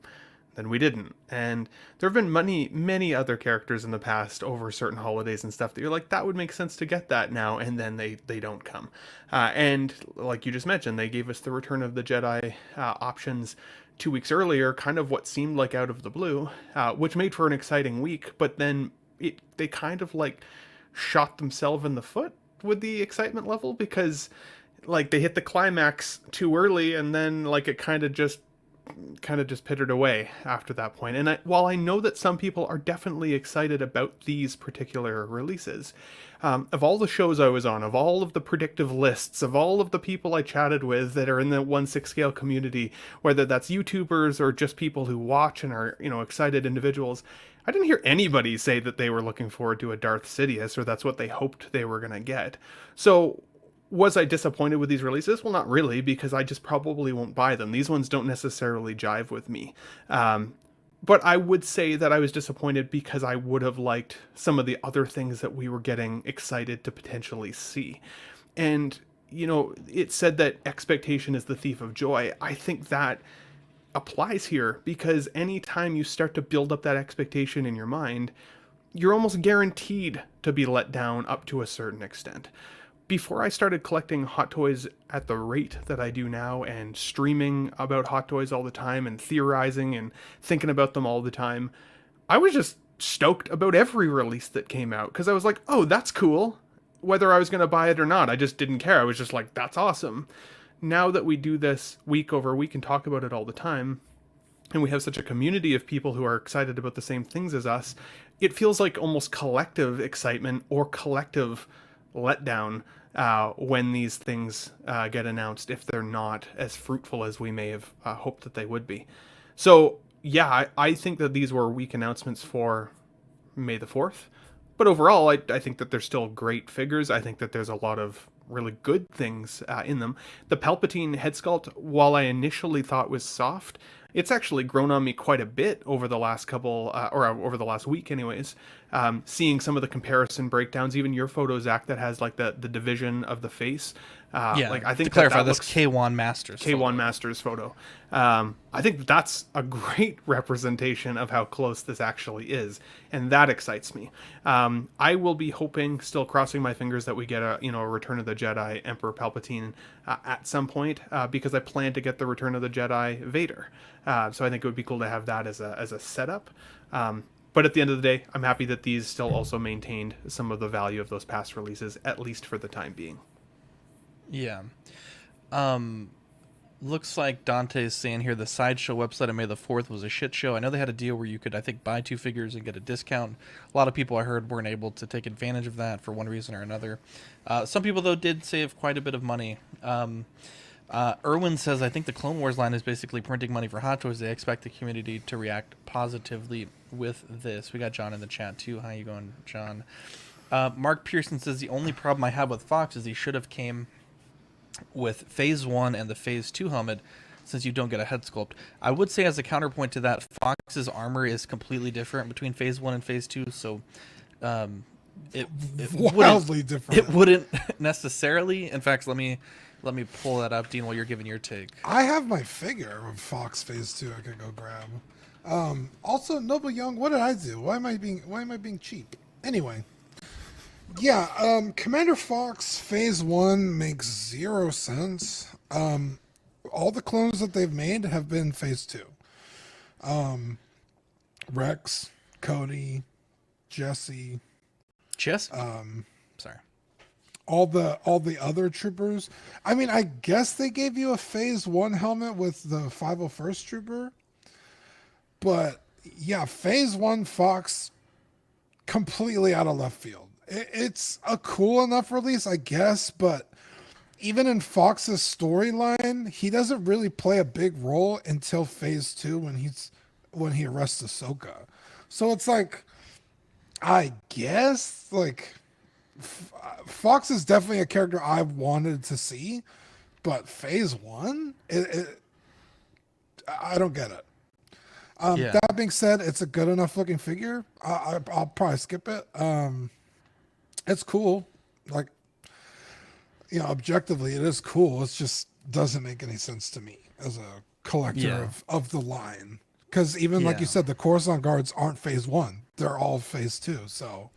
then we didn't. And there have been many other characters in the past over certain holidays and stuff that you're like, that would make sense to get that now, and then they don't come. And like you just mentioned, they gave us the Return of the Jedi options 2 weeks earlier, kind of what seemed like out of the blue, which made for an exciting week, but then they kind of like shot themselves in the foot with the excitement level, because like they hit the climax too early, and then like it kind of just pittered away after that point. And while I know that some people are definitely excited about these particular releases, of all the shows I was on, of all of the predictive lists, of all of the people I chatted with that are in the 1/6 scale community, whether that's YouTubers or just people who watch and are, you know, excited individuals, I didn't hear anybody say that they were looking forward to a Darth Sidious or that's what they hoped they were going to get. So was I disappointed with these releases? Well, not really, because I just probably won't buy them. These ones don't necessarily jive with me. But I would say that I was disappointed because I would have liked some of the other things that we were getting excited to potentially see. And, you know, it said that expectation is the thief of joy. I think that applies here, because anytime you start to build up that expectation in your mind, you're almost guaranteed to be let down up to a certain extent. Before I started collecting Hot Toys at the rate that I do now, and streaming about Hot Toys all the time and theorizing and thinking about them all the time, I was just stoked about every release that came out, because I was like, oh, that's cool. Whether I was going to buy it or not, I just didn't care. I was just like, that's awesome. Now that we do this week over week and talk about it all the time, and we have such a community of people who are excited about the same things as us, it feels like almost collective excitement or collective letdown when these things get announced, if they're not as fruitful as we may have hoped that they would be. So yeah, I think that these were weak announcements for May the 4th, but overall I think that they're still great figures. I think that there's a lot of really good things in them. The Palpatine head sculpt, while I initially thought was soft, it's actually grown on me quite a bit over the last couple, or over the last week anyways. Seeing some of the comparison breakdowns, even your photo, Zach, that has like the division of the face. Like I think to clarify, that this looks, K1 Masters K1 Masters photo. I think that's a great representation of how close this actually is, and that excites me. I will be hoping, still crossing my fingers, that we get a Return of the Jedi Emperor Palpatine at some point, because I plan to get the Return of the Jedi Vader. So I think it would be cool to have that as a setup. But at the end of the day, I'm happy that these still also maintained some of the value of those past releases, at least for the time being. Yeah. Looks like Dante's saying here the Sideshow website on May the 4th was a shit show. I know they had a deal where you could, I think, buy 2 figures and get a discount. A lot of people I heard weren't able to take advantage of that for one reason or another. Some people, though, did save quite a bit of money. Erwin says, I think the Clone Wars line is basically printing money for Hot Toys. They expect the community to react positively with this. We got John in the chat, too. How you going, John? Mark Pearson says, the only problem I have with Fox is he should have came with Phase 1 and the Phase 2 helmet, since you don't get a head sculpt. I would say, as a counterpoint to that, Fox's armor is completely different between Phase 1 and Phase 2, so it wildly different. It wouldn't necessarily. In fact, let me pull that up, Dean, while you're giving your take. I have my figure of Fox Phase 2 I could go grab. Also, Noble Young, what did I do? Why am I being cheap? Anyway. Yeah, Commander Fox Phase 1 makes 0 sense. All the clones that they've made have been Phase 2. Rex, Cody, Jesse. Sorry. All the other troopers. I mean, I guess they gave you a Phase 1 helmet with the 501st Trooper. But, yeah, Phase 1 Fox, completely out of left field. It's a cool enough release, I guess, but even in Fox's storyline, he doesn't really play a big role until Phase 2 when he arrests Ahsoka. So it's like, I guess, like, Fox is definitely a character I wanted to see, but Phase 1, I don't get it. That being said, it's a good enough looking figure. I'll probably skip it. It's cool. Like, objectively, it is cool. It just doesn't make any sense to me as a collector of the line. Because even like you said, the Coruscant guards aren't Phase 1. They're all Phase 2. So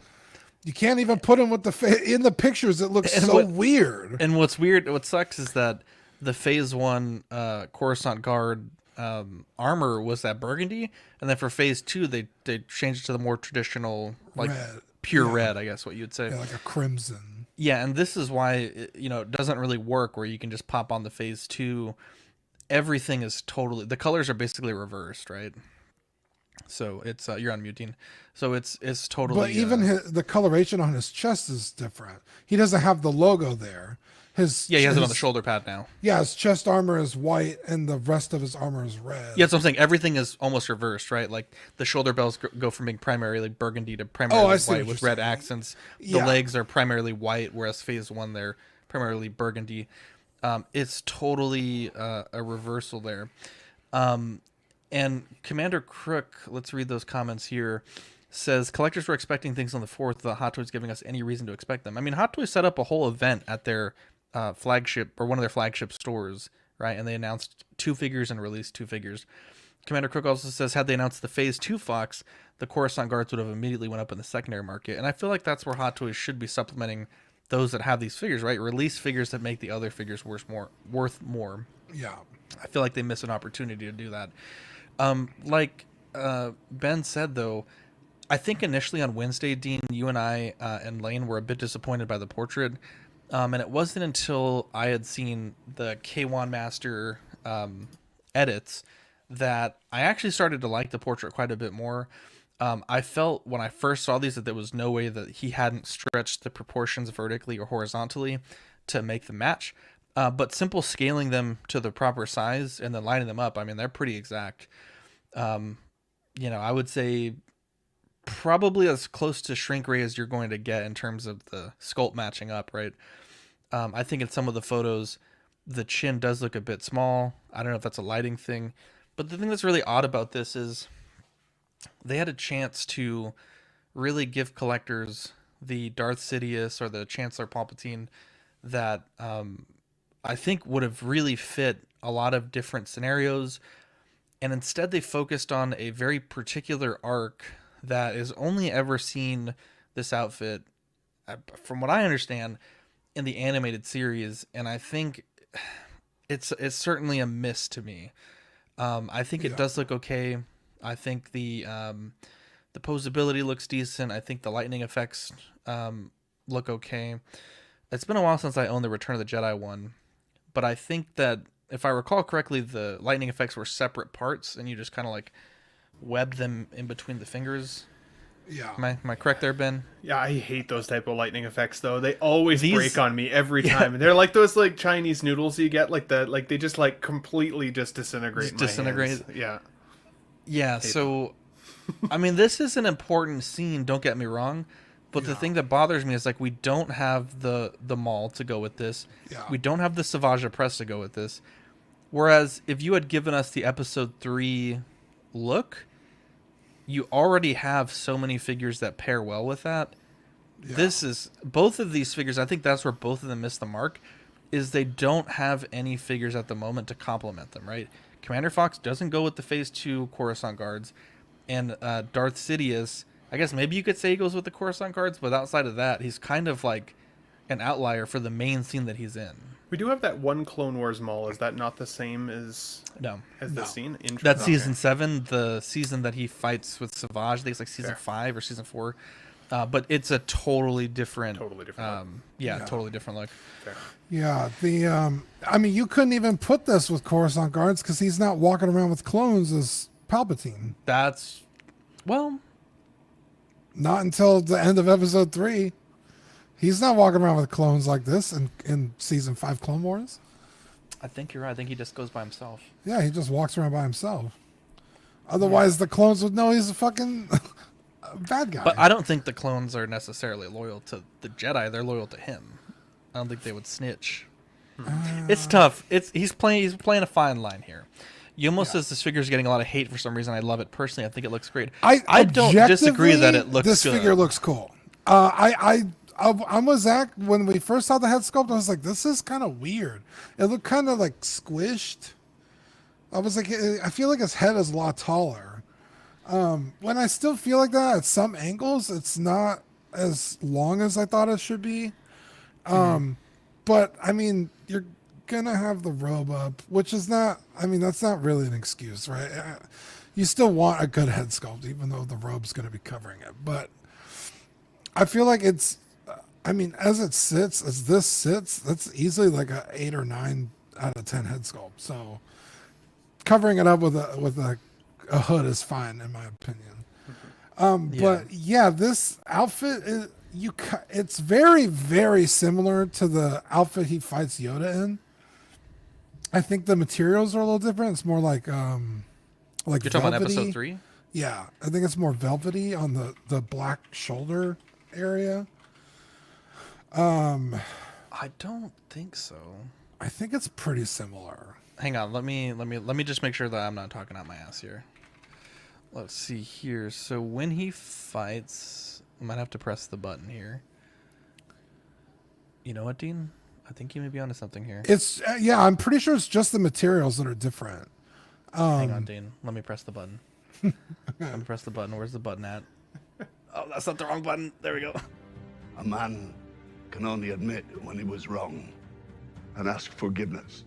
you can't even put them with in the pictures. It looks weird. And what sucks is that the Phase 1 Coruscant guard armor was that burgundy, and then for Phase 2 they changed it to the more traditional, like, red. Pure red, I guess what you'd say. Yeah, like a crimson. Yeah, and this is why it doesn't really work where you can just pop on the phase 2. Everything is totally, the colors are basically reversed, right? So it's you're on muting. So it's totally. But even the coloration on his chest is different. He doesn't have the logo there. He has it on the shoulder pad now. Yeah, his chest armor is white and the rest of his armor is red. Yeah, so I'm saying everything is almost reversed, right? Like the shoulder bells go from being primarily burgundy to primarily white with red accents. The legs are primarily white, whereas phase 1 they're primarily burgundy. It's totally a reversal there. And Commander Crook, let's read those comments here, says, collectors were expecting things on the 4th without Hot Toys giving us any reason to expect them. I mean, Hot Toys set up a whole event at their flagship, or one of their flagship stores, right? And they announced 2 figures and released 2 figures. Commander Crook also says, had they announced the Phase 2 Fox, the Coruscant Guards would have immediately went up in the secondary market. And I feel like that's where Hot Toys should be supplementing those that have these figures, right? Release figures that make the other figures worth more. Yeah. I feel like they miss an opportunity to do that. Like Ben said, though, I think initially on Wednesday, Dean, you and I and Lane were a bit disappointed by the portrait. And it wasn't until I had seen the K1 Master edits that I actually started to like the portrait quite a bit more. I felt when I first saw these that there was no way that he hadn't stretched the proportions vertically or horizontally to make them match. But simple scaling them to the proper size and then lining them up, I mean, they're pretty exact. I would say probably as close to shrink ray as you're going to get in terms of the sculpt matching up, right? I think in some of the photos, the chin does look a bit small. I don't know if that's a lighting thing. But the thing that's really odd about this is they had a chance to really give collectors the Darth Sidious or the Chancellor Palpatine that I think would have really fit a lot of different scenarios. And instead they focused on a very particular arc that is only ever seen this outfit, from what I understand, in the animated series. And I think it's certainly a miss to me. I think it does look okay. I think the posability looks decent. I think the lightning effects look okay. It's been a while since I owned the Return of the Jedi one, but I think that if I recall correctly, the lightning effects were separate parts, and you just kind of like webbed them in between the fingers. Yeah. Am I correct there, Ben? Yeah, I hate those type of lightning effects though. They always break on me every time. And they're like those like Chinese noodles you get, like they just like completely just disintegrate. Hands. Yeah. Yeah, so I mean, this is an important scene, don't get me wrong, but the thing that bothers me is like we don't have the Maul to go with this. Yeah. We don't have the Savage Press to go with this. Whereas if you had given us the episode 3 look, you already have so many figures that pair well with that. Yeah. This is both of these figures. I think that's where both of them miss the mark, is they don't have any figures at the moment to complement them, right? Commander Fox doesn't go with the Phase 2 Coruscant Guards, and Darth Sidious, I guess maybe you could say he goes with the Coruscant Guards, but outside of that, he's kind of like an outlier for the main scene that he's in. We do have that one Clone Wars Maul. Is that not the same as the scene? That's season 7, the season that he fights with Savage. I think it's like season 5 or season 4. But it's a totally different look. Totally different look. Fair. Yeah, I mean, you couldn't even put this with Coruscant Guards because he's not walking around with clones as Palpatine. Not until the end of episode 3. He's not walking around with clones like this in season 5 Clone Wars. I think you're right. I think he just goes by himself. Yeah, he just walks around by himself. Otherwise, the clones would know he's a fucking bad guy. But I don't think the clones are necessarily loyal to the Jedi. They're loyal to him. I don't think they would snitch. It's tough. He's playing a fine line here. Yumo says this figure is getting a lot of hate for some reason. I love it personally. I think it looks great. I don't disagree that it looks this good. This figure looks cool. I'm with Zach. When we first saw the head sculpt, I was like, this is kind of weird. It looked kind of like squished. I was like, I feel like his head is a lot taller. When I still feel like that at some angles, it's not as long as I thought it should be. But I mean, you're gonna have the robe up, which is not, I mean, that's not really an excuse, right? You still want a good head sculpt, even though the robe's gonna be covering it. But I feel like it's, I mean, as this sits, that's easily like a 8 or 9 out of 10 head sculpt. So covering it up with a hood is fine in my opinion. But yeah, this outfit is, it's very, very similar to the outfit he fights Yoda in. I think the materials are a little different. It's more like You're talking about velvety. episode 3? Yeah, I think it's more velvety on the black shoulder area. I don't think so. I think it's pretty similar. Hang on, let me just make sure that I'm not talking out my ass here. Let's see here. So when he fights, I might have to press the button here. You know what, Dean? I think you may be onto something here. It's yeah, I'm pretty sure it's just the materials that are different. Hang on, Dean. Let me press the button. Let me press the button. Where's the button at? Oh, that's not the wrong button. There we go. A man can only admit when he was wrong and ask forgiveness.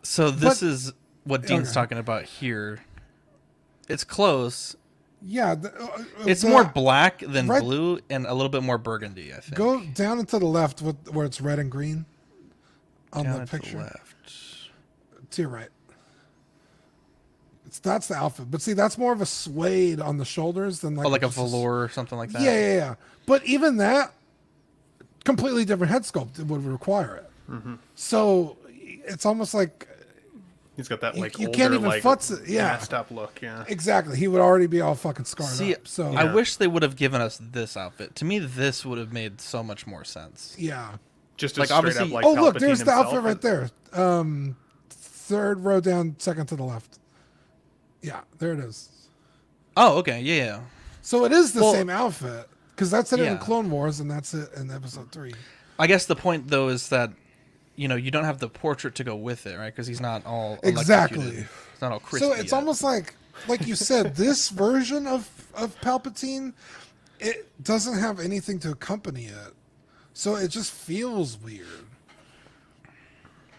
So this is what Dean's talking about here. It's close. Yeah, it's more black than blue and a little bit more burgundy, I think. Go down and to the left where it's red and green on the picture. To the left. To your right. That's the outfit. But see, that's more of a suede on the shoulders than like a velour or something like that. Yeah. But even that, completely different head sculpt would require it. Mm-hmm. So it's almost like he's got that like you older, can't even like, futz it. Yeah, messed up look. Yeah, exactly. He would already be all fucking scarred up. So I wish they would have given us this outfit. To me, this would have made so much more sense. Yeah, just like obviously. Up, like oh, look, Palpatine there's the himself. outfit right there. Third row down, second to the left. Yeah, there it is. Oh, okay, yeah. So it is the same outfit because that's it in Clone Wars and that's it in Episode 3. I guess the point though is that you don't have the portrait to go with it, right? Because he's not all exactly. It's not all crispy. So it's almost like you said, this version of Palpatine, it doesn't have anything to accompany it, so it just feels weird.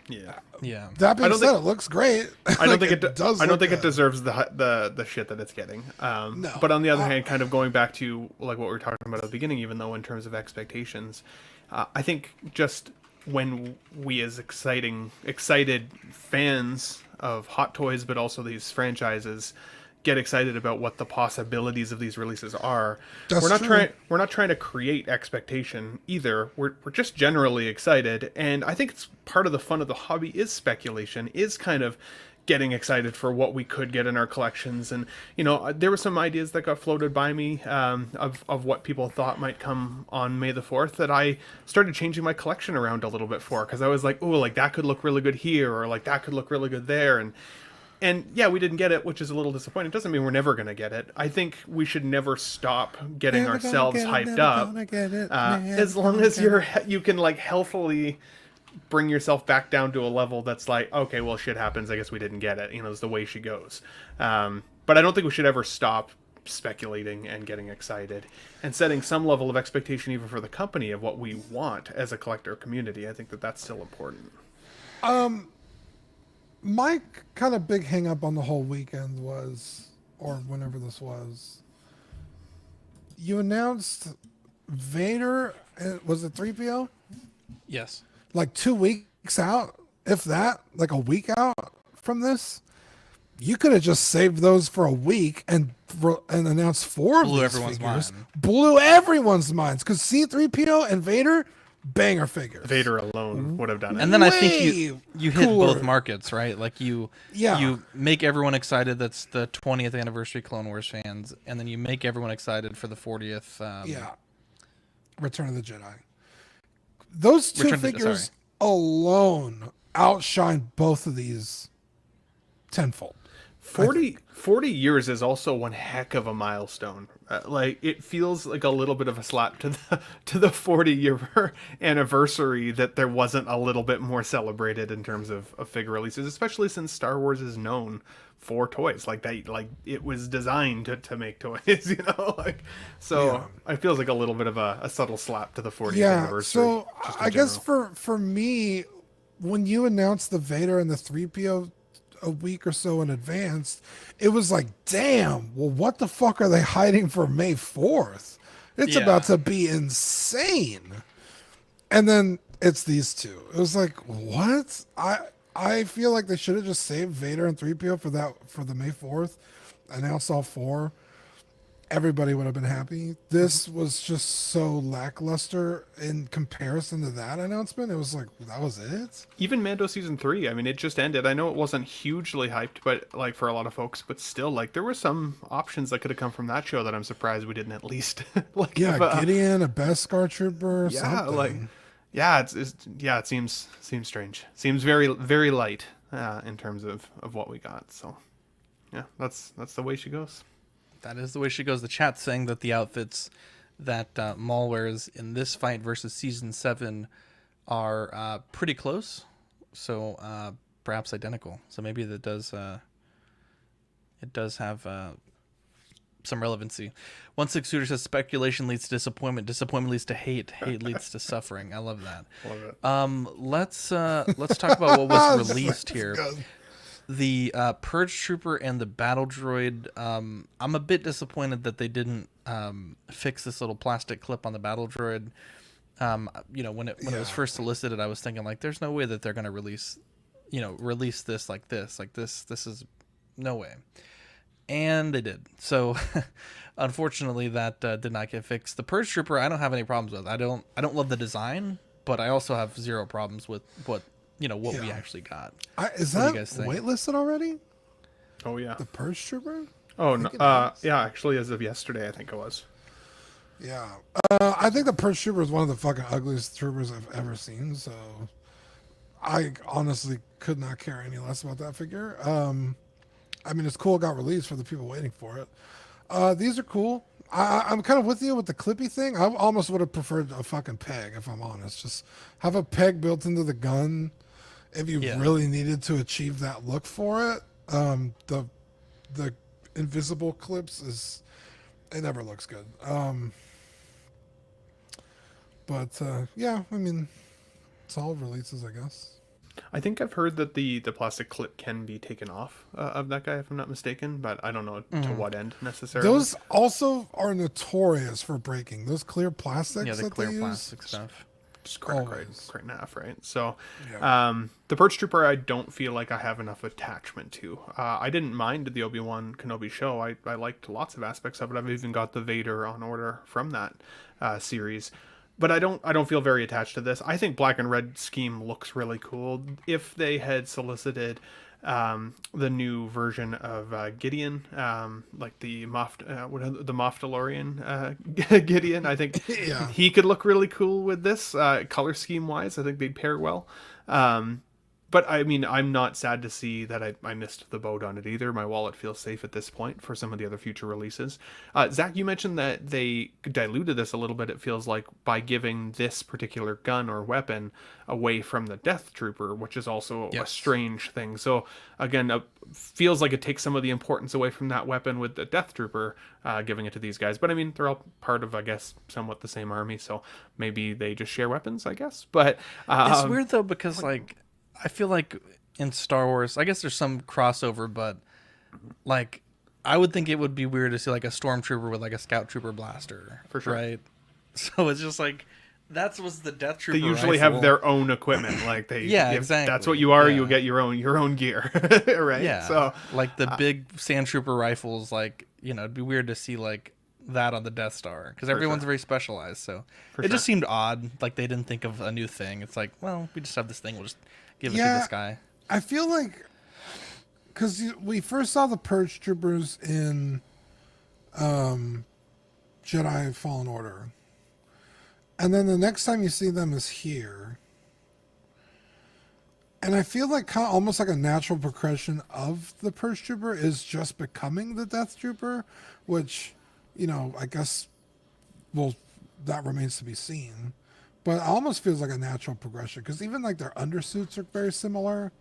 Yeah. That being said, it looks great. I don't think it does. I don't think it deserves the shit that it's getting. No. But on the other hand, kind of going back to like what we were talking about at the beginning, even though in terms of expectations, I think just when we as excited fans of Hot Toys, but also these franchises, get excited about what the possibilities of these releases are. We're not trying to create expectation either. We're just generally excited, and I think it's part of the fun of the hobby is speculation, is kind of getting excited for what we could get in our collections. And there were some ideas that got floated by me of what people thought might come on May the 4th that I started changing my collection around a little bit for, because I was like, oh, like that could look really good here, or like that could look really good there. And yeah, we didn't get it, which is a little disappointing. It doesn't mean we're never going to get it. I think we should never stop getting ourselves hyped up. As long as you can like healthily bring yourself back down to a level that's like, okay, well, shit happens. I guess we didn't get it. It's the way she goes. But I don't think we should ever stop speculating and getting excited and setting some level of expectation even for the company of what we want as a collector community. I think that's still important. My kind of big hang up on the whole weekend was, or whenever this was, you announced Vader, was it 3PO? Yes. Like 2 weeks out, if that, like a week out from this. You could have just saved those for a week and announced 4 of these figures. Blew everyone's minds, because C-3PO and Vader, banger figures. Vader alone would have done it. And then I think you hit both markets, right? Like you make everyone excited that's the 20th anniversary Clone Wars fans, and then you make everyone excited for the 40th. Return of the Jedi. Those two figures alone outshine both of these tenfold. 40 years is also one heck of a milestone. Like it feels like a little bit of a slap to the 40-year anniversary that there wasn't a little bit more celebrated in terms of figure releases, especially since Star Wars is known for toys. Like that, like it was designed to make toys, It feels like a little bit of a subtle slap to the 40th anniversary. So I guess for me, when you announced the Vader and the 3PO a week or so in advance, it was like, damn, well, what the fuck are they hiding for May 4th? It's about to be insane. And then it's these two. It was like, what? I feel like they should have just saved Vader and 3PO for the May 4th. I now saw 4. Everybody would have been happy. This was just so lackluster in comparison to that announcement. It was like, that was it? Even Mando season 3, I mean, it just ended. I know it wasn't hugely hyped, but like for a lot of folks, but still, like there were some options that could have come from that show that I'm surprised we didn't at least like. Yeah, Gideon, a Beskar trooper, something. It seems strange. Seems very, very light in terms of what we got. So yeah, that's the way she goes. That is the way she goes. The chat's saying that the outfits that Maul wears in this fight versus Season 7 are pretty close. So perhaps identical. So maybe that does have some relevancy. 16 Suitor says speculation leads to disappointment. Disappointment leads to hate. Hate leads to suffering. I love that. Love it. Let's talk about what was released here. The Purge Trooper and the Battle Droid. I'm a bit disappointed that they didn't fix this little plastic clip on the Battle Droid. When it was first solicited, I was thinking like, there's no way that they're going to release this like this. Like this is no way. And they did. So unfortunately that did not get fixed. The Purge Trooper, I don't have any problems with. I don't love the design, but I also have zero problems with what we actually got. Is that waitlisted already? Oh yeah, the Purge Trooper. Oh no, yeah, actually, as of yesterday, I think it was. Yeah, I think the Purge Trooper is one of the fucking ugliest troopers I've ever seen. So, I honestly could not care any less about that figure. I mean, it's cool it got released for the people waiting for it. These are cool. I'm kind of with you with the clippy thing. I almost would have preferred a fucking peg, if I'm honest. Just have a peg built into the gun. If you really needed to achieve that look for it, the invisible clips it never looks good. Yeah, I mean, solid releases, I guess. I think I've heard that the plastic clip can be taken off of that guy, if I'm not mistaken, but I don't know to what end necessarily. Those also are notorious for breaking. Those clear plastics. Yeah, the clear plastic stuff. Just crack right in half, right? So, the Purge Trooper, I don't feel like I have enough attachment to. I didn't mind the Obi-Wan Kenobi show. I liked lots of aspects of it. I've even got the Vader on order from that series. But I don't feel very attached to this. I think black and red scheme looks really cool. If they had solicited the new version of Gideon, like the Moff-Dalorian Gideon, I think he could look really cool with this color scheme wise. I think they'd pair well. But I mean, I'm not sad to see that I missed the boat on it either. My wallet feels safe at this point for some of the other future releases. Zach, you mentioned that they diluted this a little bit, it feels like, by giving this particular gun or weapon away from the Death Trooper, which is also a strange thing. So, again, feels like it takes some of the importance away from that weapon with the Death Trooper, giving it to these guys. But, I mean, they're all part of, I guess, somewhat the same army, so maybe they just share weapons, I guess. But it's weird, though, because, like, I feel like in Star Wars, I guess there's some crossover, but like I would think it would be weird to see like a stormtrooper with like a scout trooper blaster, for sure, right? So it's just like that was the Death Trooper. They usually have their own equipment, like they exactly. That's what you are. You get your own gear, right? Yeah. So like the big sand trooper rifles, like it'd be weird to see like that on the Death Star because everyone's very specialized. So just seemed odd. Like they didn't think of a new thing. It's like, well, we just have this thing. We'll just give it to this guy. I feel like because we first saw the Purge Troopers in Jedi Fallen Order, and then the next time you see them is here. And I feel like kind of almost like a natural progression of the Purge Trooper is just becoming the Death Trooper, which, I guess, that remains to be seen. But it almost feels like a natural progression because even like their undersuits are very similar.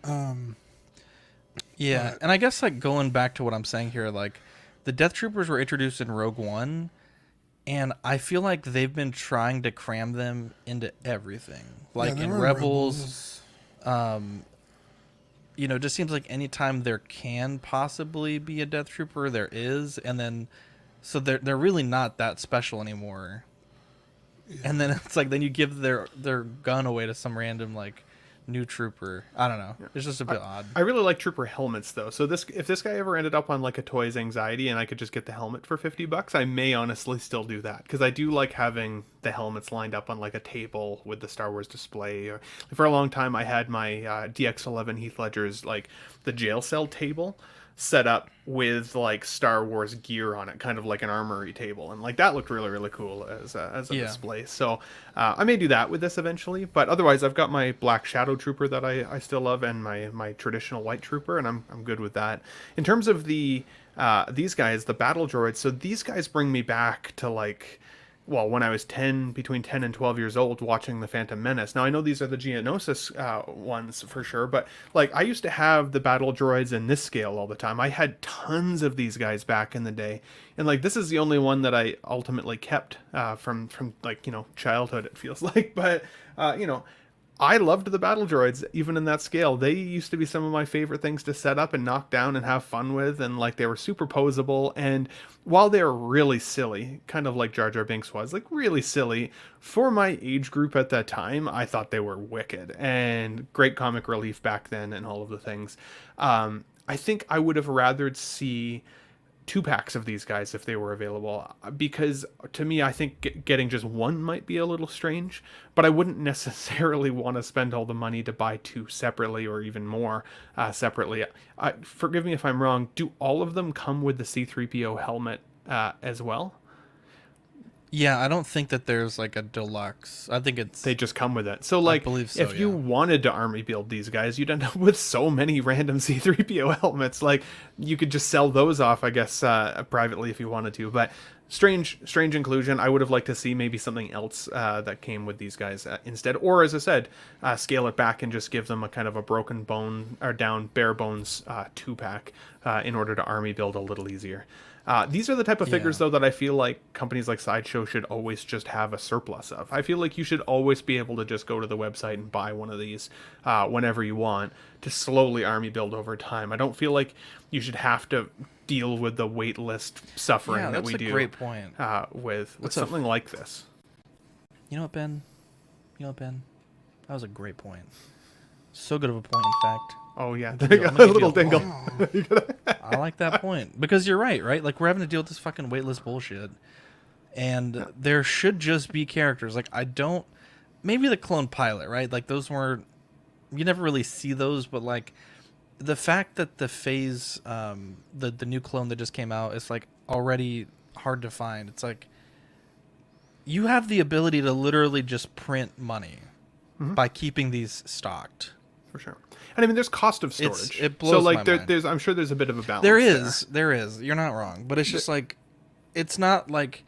And I guess like going back to what I'm saying here, like the Death Troopers were introduced in Rogue One, and I feel like they've been trying to cram them into everything. Like in Rebels. It just seems like anytime there can possibly be a Death Trooper, there is, and then so they're really not that special anymore. Yeah. And then it's like then you give their gun away to some random like new trooper. I don't know. Yeah. It's just a bit odd. I really like trooper helmets though. So if this guy ever ended up on like a Toys Anxiety and I could just get the helmet for $50, I may honestly still do that because I do like having the helmets lined up on like a table with the Star Wars display. Or for a long time, I had my DX11 Heath Ledger's like the jail cell table set up with like Star Wars gear on it, kind of like an armory table, and like that looked really really cool as a display. So I may do that with this eventually, but otherwise I've got my black Shadow Trooper that I still love, and my traditional white Trooper, and I'm good with that. In terms of the these guys, the battle droids, so these guys bring me back to like, well, when I was between 10 and 12 years old watching The Phantom Menace. Now, I know these are the Geonosis ones for sure, but like I used to have the battle droids in this scale all the time. I had tons of these guys back in the day. And like this is the only one that I ultimately kept from like, childhood, it feels like. But, I loved the battle droids, even in that scale. They used to be some of my favorite things to set up and knock down and have fun with, and like they were super posable. And while they're really silly, kind of like Jar Jar Binks was, like really silly, for my age group at that time, I thought they were wicked and great comic relief back then and all of the things. I think I would have rathered see 2-packs of these guys if they were available, because to me I think getting just one might be a little strange, but I wouldn't necessarily want to spend all the money to buy 2 separately or even more separately. Forgive me if I'm wrong, do all of them come with the C-3PO helmet as well? Yeah, I don't think that there's like a deluxe. I think they just come with it. So like, I believe so, if you wanted to army build these guys, you'd end up with so many random C-3PO helmets. Like you could just sell those off, I guess, privately if you wanted to. But strange inclusion. I would have liked to see maybe something else that came with these guys instead. Or as I said, scale it back and just give them a kind of a broken bone or down bare bones 2-pack in order to army build a little easier. These are the type of figures, though, that I feel like companies like Sideshow should always just have a surplus of. I feel like you should always be able to just go to the website and buy one of these whenever you want to slowly army build over time. I don't feel like you should have to deal with the wait list suffering that we do. That's a great point. With something like this. You know what, Ben? That was a great point. So good of a point, in fact. Oh, yeah. There you go. A little dingle. I like that point. Because you're right? Like, we're having to deal with this fucking waitlist bullshit. And there should just be characters. Like, maybe the clone pilot, right? Like, those weren't... You never really see those, but, like, the fact that the phase... the new clone that just came out is, like, already hard to find. It's like... You have the ability to literally just print money by keeping these stocked. For sure. And I mean, there's cost of storage. It blows my mind. There's, I'm sure there's a bit of a balance. There is. You're not wrong, but it's just like, it's not like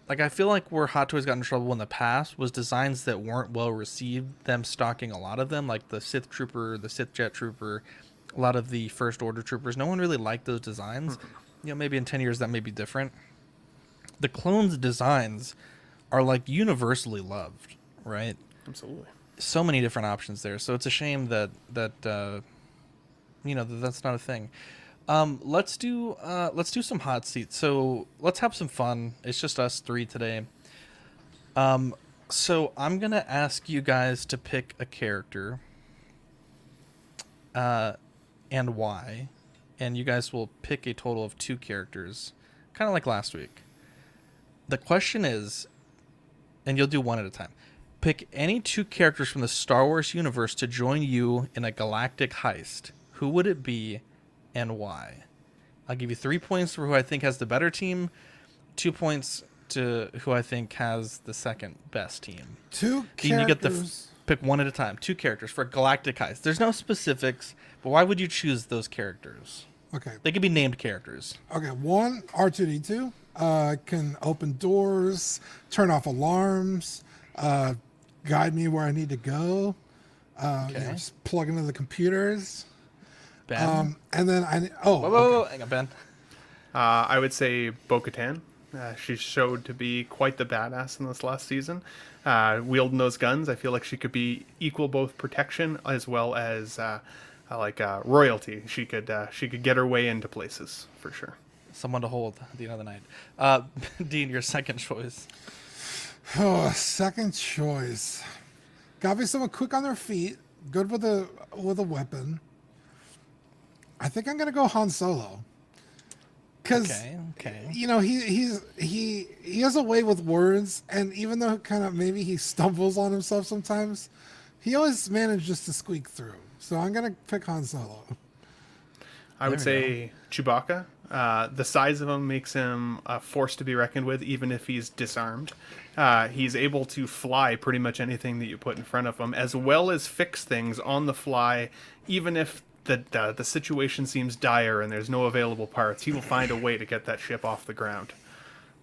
I feel like where Hot Toys got in trouble in the past was designs that weren't well received. Them stocking a lot of them, like the Sith Trooper, the Sith Jet Trooper, a lot of the First Order Troopers. No one really liked those designs. Maybe in 10 years that may be different. The clones' designs are like universally loved, right? Absolutely. So many different options there, so it's a shame that that's not a thing. Let's do some hot seats. So let's have some fun. It's just us 3 today. So I'm gonna ask you guys to pick a character, and why, and you guys will pick a total of 2 characters, kind of like last week. The question is, and you'll do one at a time. Pick any 2 characters from the Star Wars universe to join you in a galactic heist. Who would it be and why? I'll give you 3 points for who I think has the better team, 2 points to who I think has the second best team. 2 characters. You get pick one at a time. 2 characters for a galactic heist. There's no specifics, but why would you choose those characters? Okay. They could be named characters. Okay, 1, R2-D2. Can open doors, turn off alarms, guide me where I need to go. Just plug into the computers. Ben? And then whoa, hang on, Ben. I would say Bo-Katan. She showed to be quite the badass in this last season. Wielding those guns, I feel like she could be equal both protection as well as royalty. She could get her way into places for sure. someone to hold at the end of the night. Dean, your second choice. Oh, second choice. Gotta be someone quick on their feet, good with a weapon. I think I'm gonna go Han Solo. Because you know he has a way with words, and even though kind of maybe he stumbles on himself sometimes, he always manages to squeak through. So I'm gonna pick Han Solo. I would say Chewbacca. The size of him makes him a force to be reckoned with, even if he's disarmed. He's able to fly pretty much anything that you put in front of him, as well as fix things on the fly, even if the situation seems dire and there's no available parts. He will find a way to get that ship off the ground.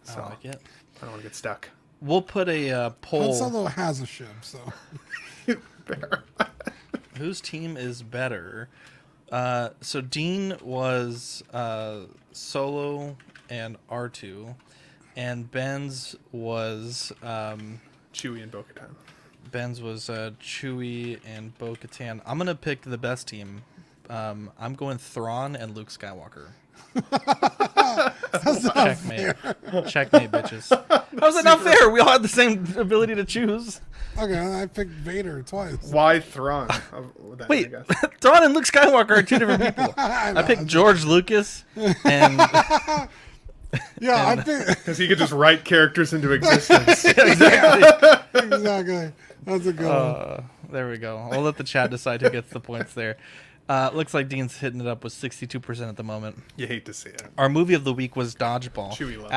So I like it. I don't want to get stuck. We'll put a poll. Han Solo has a ship, so. Whose team is better? So Dean was Solo and R2, and Ben's was Chewie and Bo-Katan. Ben's was Chewie and Bo-Katan. I'm gonna pick the best team. I'm going Thrawn and Luke Skywalker. Checkmate. Checkmate, bitches. How's that not fair? We all had the same ability to choose. Okay, I picked Vader twice. Why Thrawn? Wait, Thrawn and Luke Skywalker are two different people. I picked George Lucas and... Yeah, I think... Because he could just write characters into existence. Exactly. That's a good one. There we go. We'll let the chat decide who gets the points there. Looks like Dean's hitting it up with 62% at the moment. You hate to see it. Our movie of the week was Dodgeball. Chewie love.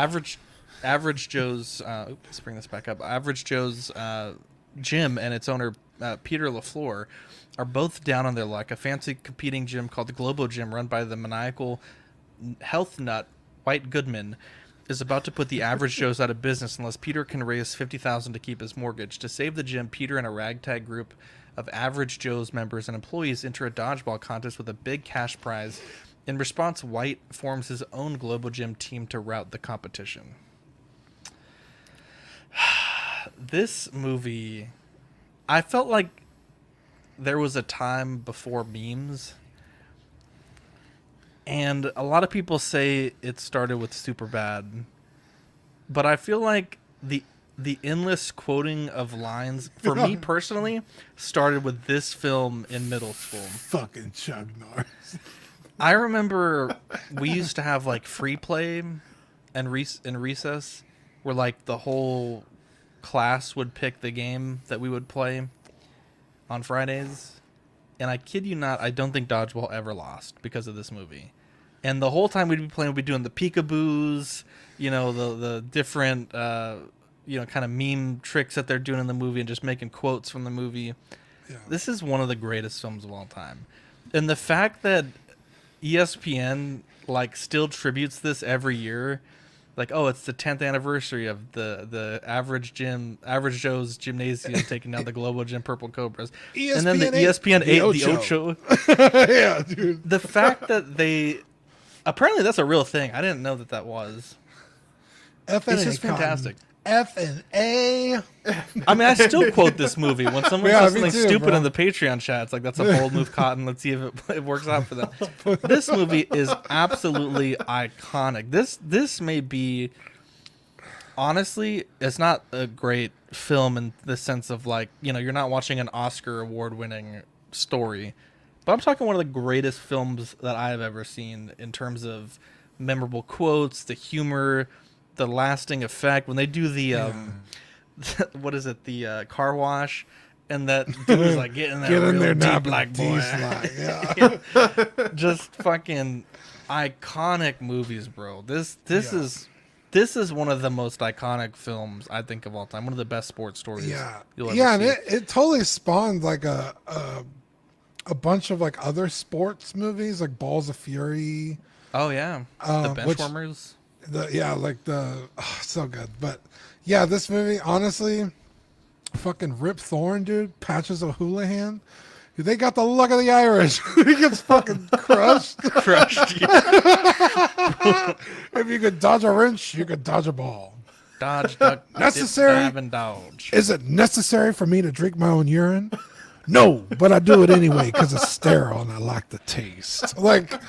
Average Joe's... let's bring this back up. Average Joe's gym and its owner, Peter LaFleur, are both down on their luck. A fancy competing gym called the Globo Gym, run by the maniacal health nut White Goodman, is about to put the Average Joe's out of business unless Peter can raise $50,000 to keep his mortgage. To save the gym, Peter and a ragtag group of Average Joe's members and employees enter a dodgeball contest with a big cash prize. In response, White forms his own Globo Gym team to rout the competition. This movie, I felt like there was a time before memes. And a lot of people say it started with Superbad. But I feel like the endless quoting of lines, for me personally, started with this film in middle school. Fucking Chuck Norris. I remember we used to have like free play and in recess, where like the whole class would pick the game that we would play on Fridays. And I kid you not, I don't think Dodgeball ever lost because of this movie. And the whole time we'd be playing, we'd be doing the peekaboos, you know, the different, you know, kind of meme tricks that they're doing in the movie and just making quotes from the movie. Yeah. This is one of the greatest films of all time. And the fact that ESPN, like, still tributes this every year, like, oh, it's the 10th anniversary of the Average Joe's Gymnasium taking down the Globo Gym Purple Cobras. ESPN and then the ESPN 8, the Ocho. Yeah, dude. The fact that they... Apparently that's a real thing. I didn't know that was. F&A, it's just fantastic. F&A. I mean, I still quote this movie when someone says something stupid in the Patreon chat. It's like, that's a bold move, Cotton. Let's see if it works out for them. This movie is absolutely iconic. This may be, honestly, it's not a great film in the sense of, like, you know, you're not watching an Oscar award-winning story. But I'm talking one of the greatest films that I have ever seen in terms of memorable quotes, the humor, the lasting effect. When they do the, what is it, the car wash, and that dude is like, get in there deep, black boy. Yeah. Just fucking iconic movies, bro. This is one of the most iconic films I think of all time. One of the best sports stories. You'll ever see. And it totally spawned like a bunch of like other sports movies, like Balls of Fury. Oh yeah, the Benchwarmers. So good. But yeah, this movie, honestly, fucking Rip Torn, dude, Patches O'Houlihan. Dude, they got the luck of the Irish. He gets fucking crushed. If you could dodge a wrench, you could dodge a ball. Dodge, duck, necessary? Dip, dive, and dodge. Is it necessary for me to drink my own urine? No, but I do it anyway because it's sterile and I like the taste. Like,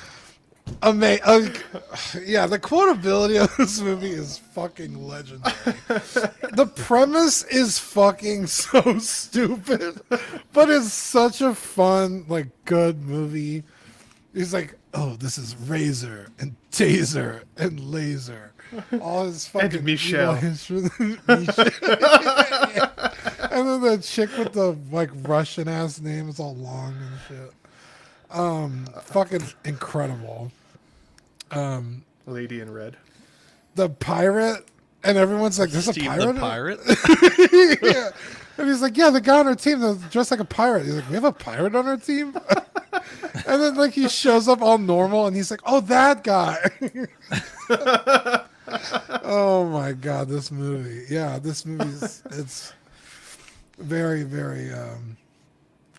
Yeah, the quotability of this movie is fucking legendary. The premise is fucking so stupid, but it's such a fun, like, good movie. He's like, oh, this is Razor and Taser and Laser. All his fucking And Michelle. Michelle. Yeah. And then the chick with the like Russian ass name is all long and shit. Fucking incredible. Lady in Red. The pirate, and everyone's like, "There's Steve a pirate." the pirate. Yeah, and he's like, "Yeah, the guy on our team that's dressed like a pirate." He's like, "We have a pirate on our team." And then like he shows up all normal, and he's like, "Oh, that guy." Oh my god, this movie! Yeah, this movie's it's very, very.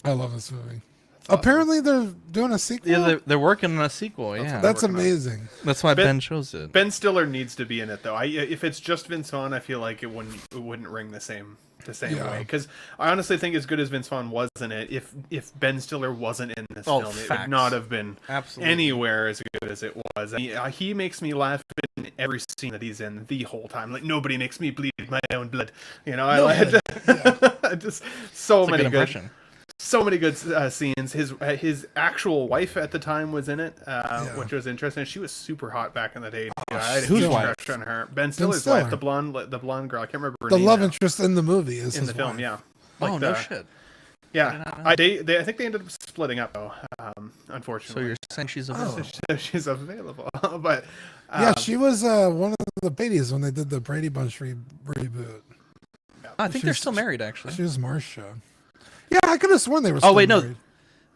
I love this movie. Apparently, they're doing a sequel. Yeah, they're working on a sequel. Yeah, That's amazing. That's why Ben chose it. Ben Stiller needs to be in it though. If it's just Vince Vaughn, I feel like it wouldn't ring the same way. Because I honestly think as good as Vince Vaughn was in it, if Ben Stiller wasn't in this film, it would not have been anywhere as good as it was. He makes me laugh in every scene that he's in the whole time. Like nobody makes me bleed my own blood. You know, just so many good. So many good scenes. His actual wife at the time was in it, which was interesting. She was super hot back in the day. I had a huge crush on her. Ben Stiller's wife, the blonde girl. I can't remember her name. The love interest in the movie is in his the film. wife. Yeah. Like no shit. Yeah, I think they ended up splitting up though. Unfortunately. So you're saying she's available? She's available, but yeah, she was one of the Beatties when they did the Brady Bunch reboot. I think they're still married actually. She was Marcia. Yeah, I could have sworn they were. Oh wait, married.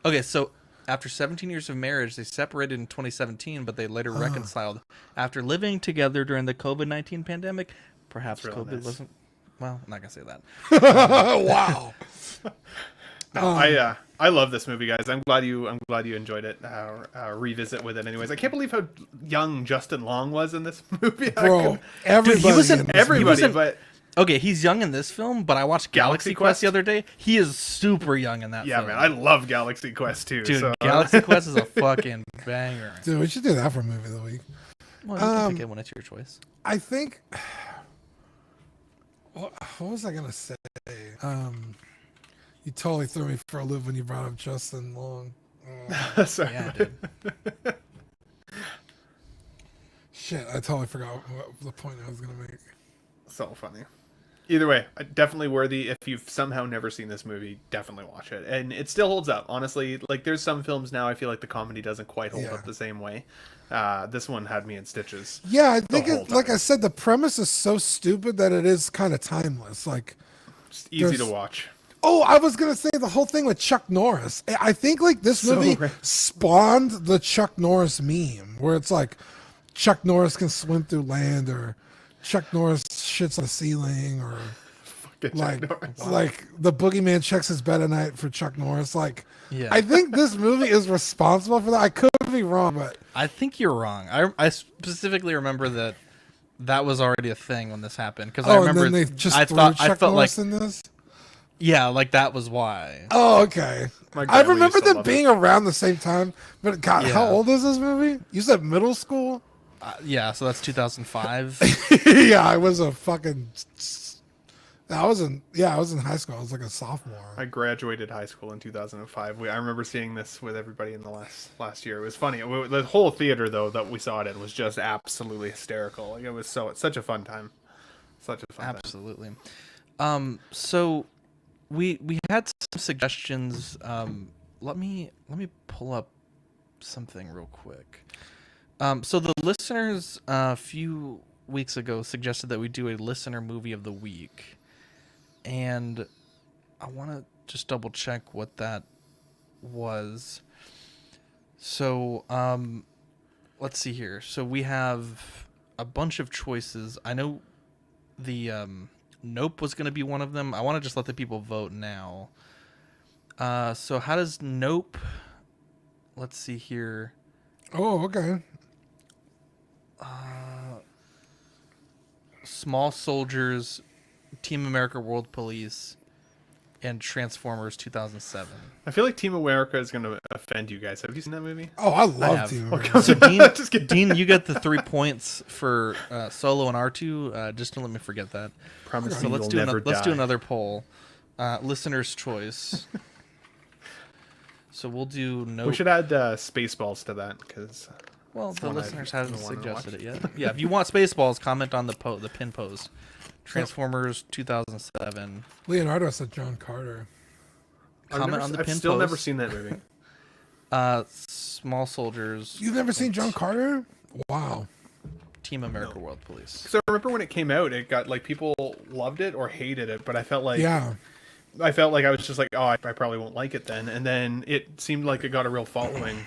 no. Okay, so after 17 years of marriage, they separated in 2017, but they later reconciled after living together during the COVID-19 pandemic. Perhaps really COVID nice. wasn't. Well, I'm not gonna say that. Wow. No, I love this movie, guys. I'm glad you enjoyed it. Revisit with it, anyways. I can't believe how young Justin Long was in this movie. Bro, everybody. Dude, he was in everybody, but. Okay, he's young in this film, but I watched Galaxy Quest the other day. He is super young in that film. Yeah, man, I love Galaxy Quest too. Dude, so. Galaxy Quest is a fucking banger. Dude, we should do that for movie of the week. Well, you can pick it when it's your choice. I think. What was I gonna say? You totally threw me for a loop when you brought up Justin Long. Sorry. Yeah, dude. Shit, I totally forgot what the point I was gonna make. So funny. Either way, definitely worthy. If you've somehow never seen this movie, definitely watch it. And it still holds up, honestly. Like, there's some films now I feel like the comedy doesn't quite hold up the same way. This one had me in stitches. Yeah, I think like I said, the premise is so stupid that it is kind of timeless. Like, just easy to watch. Oh, I was gonna say the whole thing with Chuck Norris. I think like this movie spawned the Chuck Norris meme, where it's like Chuck Norris can swim through land, or Chuck Norris shits on the ceiling, or like the boogeyman checks his bed at night for Chuck Norris. Like, yeah. I think this movie is responsible for that. I could be wrong, but I think you're wrong. I specifically remember that was already a thing when this happened, because I remember and then they just threw Chuck I felt Norris like in this. Yeah, like that was why. Oh, okay. I remember them being around the same time, but God, how old is this movie? You said middle school? Yeah, so that's 2005. Yeah, I was a fucking. I was in high school. I was like a sophomore. I graduated high school in 2005. I remember seeing this with everybody in the last year. It was funny. The whole theater though that we saw it in was just absolutely hysterical. Like, it was such a fun time. Such a fun time. Absolutely. So we had some suggestions. Let me pull up something real quick. So the listeners a few weeks ago suggested that we do a listener movie of the week, and I want to just double check what that was. So let's see here. So we have a bunch of choices. I know the Nope was going to be one of them. I want to just let the people vote now. So how does Nope... Let's see here. Oh, okay. Small Soldiers, Team America World Police, and Transformers 2007. I feel like Team America is going to offend you guys. Have you seen that movie? Oh, I I love have. Team Okay. America. So Just kidding. Dean, you get the 3 points for Solo and R2. Just don't let me forget that. Promise So you let's will do never let's do die. another poll. Listener's choice. So we'll do no. We should add Spaceballs to that because. Well, the listeners haven't wanna suggested it watch. yet. Yeah, if you want Spaceballs, comment on the pin post. Transformers 2007. Leonardo said John Carter. Comment on the pin I've still post. never seen that movie. Small Soldiers. You've never seen John Carter? Wow. Team America World Police. So I remember when it came out, it got like people loved it or hated it, but I felt like I was just like, oh, I probably won't like it then, and then it seemed like it got a real following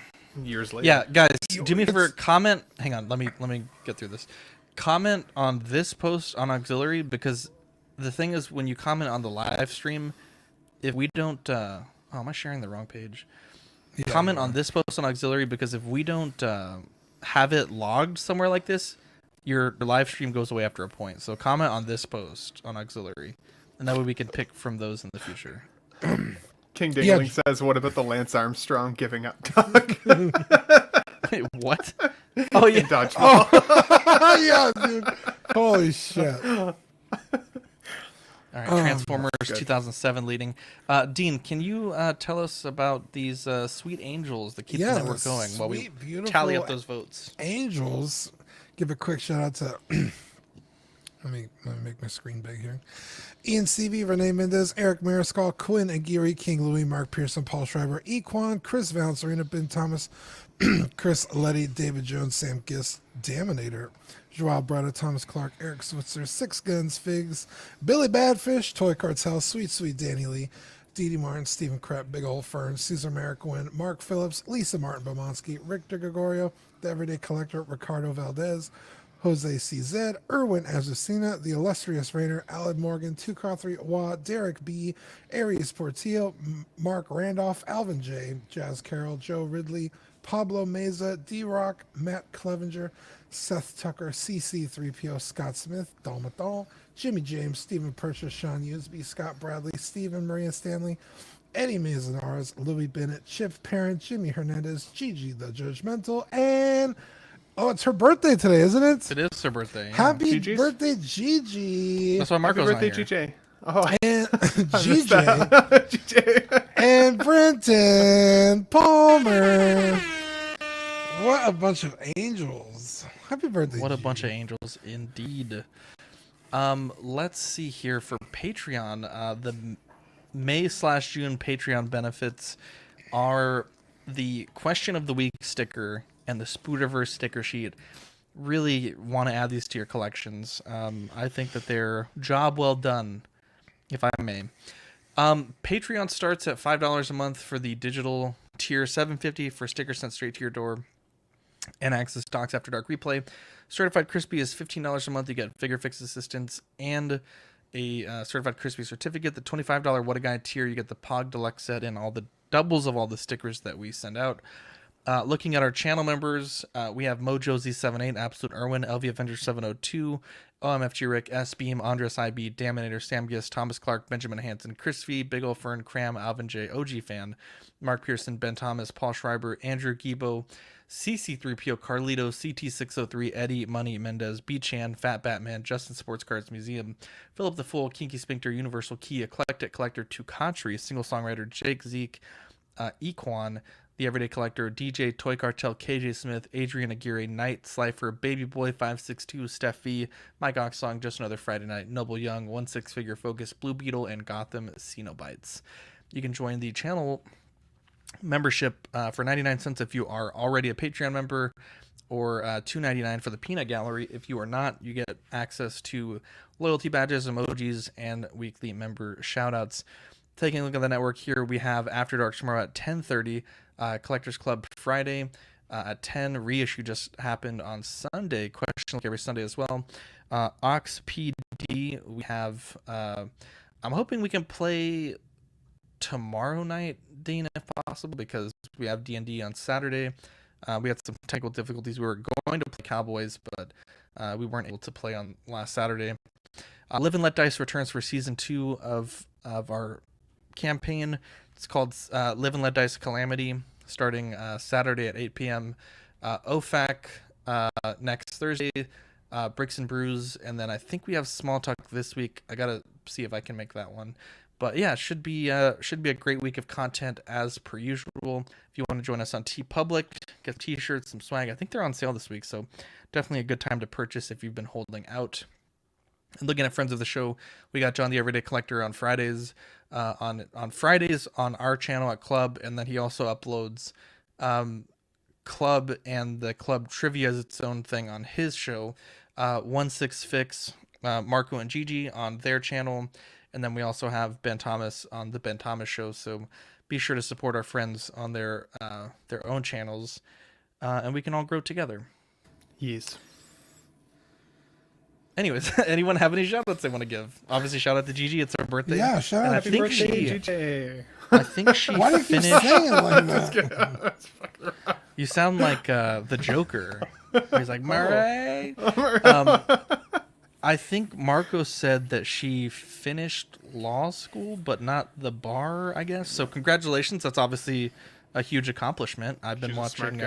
years later. Yeah, guys, do me a favor. Comment. Hang on. Let me get through this. Comment on this post on Auxiliary, because the thing is, when you comment on the live stream, if we don't, oh, am I sharing the wrong page? Yeah, Comment on this post on Auxiliary, because if we don't have it logged somewhere like this, your live stream goes away after a point. So comment on this post on Auxiliary, and that way we can pick from those in the future. King Dingling says, "What about the Lance Armstrong giving up dog?" Wait, what? Oh yeah, Dodgeball. Oh, yeah, dude. Holy shit. All right, Transformers 2007 leading. Dean, can you tell us about these sweet angels that keep the network going while we tally up those votes? Angels. Give a quick shout out to. Let me make my screen big here. Ian CV, Renee Mendez, Eric Mariscal, Quinn Aguirre, King Louis, Mark Pearson, Paul Schreiber, Equan, Chris Valance, Serena Ben Thomas, Chris Letty, David Jones, Sam Gist, Daminator, Joao Brada, Thomas Clark, Eric Switzer, Six Guns, Figs, Billy Badfish, Toy Cartel, Sweet Danny Lee, Dee Dee Martin, Stephen Krepp, Big Ol' Fern, Cesar Merrick-Win, Mark Phillips, Lisa Martin Bomonsky, Rick DeGregorio, The Everyday Collector, Ricardo Valdez, Jose CZ, Erwin Azucena, The Illustrious Raider, Alan Morgan, 2Car3 Wa, Derek B, Aries Portillo, Mark Randolph, Alvin J, Jazz Carroll, Joe Ridley, Pablo Meza, D-Rock, Matt Clevenger, Seth Tucker, CC3PO, Scott Smith, Dalmathal, Jimmy James, Stephen Purchase, Sean Usby, Scott Bradley, Stephen Maria Stanley, Eddie Mazanares, Louis Bennett, Chip Parent, Jimmy Hernandez, Gigi the Judgmental, and it's her birthday today, isn't it? It is her birthday. Yeah. Happy Gigi's? birthday, Gigi. That's why Marco's Happy not birthday, here. GJ. Oh, And missed GJ that. GJ. and Brenton Palmer. What a bunch of angels. Happy birthday. What a Gigi. bunch of angels indeed. Let's see here for Patreon. The May/June Patreon benefits are the Question of the Week sticker and the Spooderverse sticker sheet. Really want to add these to your collections. I think that they're job well done, if I may. Patreon starts at $5 a month for the digital tier, $7.50 for stickers sent straight to your door, and access to Docs After Dark replay. Certified Crispy is $15 a month. You get figure fix assistance and a Certified Crispy certificate. The $25 What a Guy tier, you get the Pog Deluxe set and all the doubles of all the stickers that we send out. Looking at our channel members, we have Mojo Z78, Absolute Irwin, LV Avenger 702, OMFG Rick, S Beam, Andres IB, Daminator, Sam Gist, Thomas Clark, Benjamin Hansen, Chris V, Big Ol' Fern, Cram, Alvin J, OG Fan, Mark Pearson, Ben Thomas, Paul Schreiber, Andrew Gibo, CC3PO, Carlito, CT603, Eddie, Money, Mendez, B-Chan, Fat Batman, Justin Sports Cards Museum, Philip the Fool, Kinky Sphincter, Universal Key, Eclectic Collector, Two Country, Single Songwriter, Jake Zeke, Equan, The Everyday Collector, DJ, Toy Cartel, KJ Smith, Adrian Aguirre, Knight, Slifer, Baby Boy 562, Steph V, Mike Oxsong, Just Another Friday Night, Noble Young, 1/6 Focus, Blue Beetle, and Gotham Cenobites. You can join the channel membership for 99 cents if you are already a Patreon member, or $2.99 for the Peanut Gallery. If you are not, you get access to loyalty badges, emojis, and weekly member shoutouts. Taking a look at the network here, we have After Dark tomorrow at 10:30, Collectors Club Friday at 10. Reissue just happened on Sunday, question like every Sunday as well. Ox PD, we have, I'm hoping we can play tomorrow night, Dean, if possible, because we have D&D on Saturday. We had some technical difficulties. We were going to play Cowboys, but we weren't able to play on last Saturday. Live and Let Dice returns for season 2 of our campaign. It's called Live and Let Dice Calamity, starting Saturday at 8 p.m. OFAC next Thursday, Bricks and Brews, and then I think we have Small Talk this week. I gotta see if I can make that one. But yeah, should be a great week of content as per usual. If you want to join us on TeePublic, get t-shirts, some swag. I think they're on sale this week, so definitely a good time to purchase if you've been holding out. And looking at friends of the show, we got John the Everyday Collector on Fridays, on Fridays on our channel at Club, and then he also uploads Club and the Club Trivia as its own thing on his show. 1/6 Fix, Marco and Gigi on their channel, and then we also have Ben Thomas on the Ben Thomas Show. So be sure to support our friends on their own channels, and we can all grow together. Yes. Anyways, anyone have any shout outs they want to give? Obviously, shout out to Gigi. It's her birthday. Yeah, shout out. Happy birthday, Gigi. I think she Why do you keep finished. saying it like that? You sound like the Joker. He's like, Murray. I think Marco said that she finished law school, but not the bar, I guess. So congratulations. That's obviously a huge accomplishment. I've been watching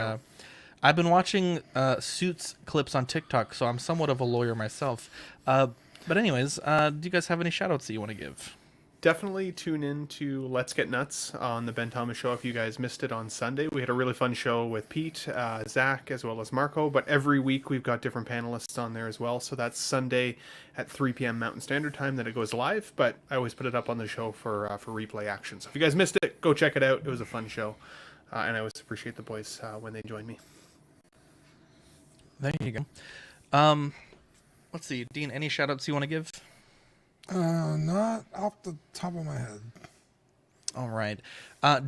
Suits clips on TikTok, so I'm somewhat of a lawyer myself. But anyways, do you guys have any shout outs that you want to give? Definitely tune in to Let's Get Nuts on the Ben Thomas Show if you guys missed it on Sunday. We had a really fun show with Pete, Zach, as well as Marco. But every week we've got different panelists on there as well. So that's Sunday at 3 p.m. Mountain Standard Time that it goes live. But I always put it up on the show for replay action. So if you guys missed it, go check it out. It was a fun show. And I always appreciate the boys when they join me. There you go. Let's see. Dean, any shout outs you want to give? Not off the top of my head. All right.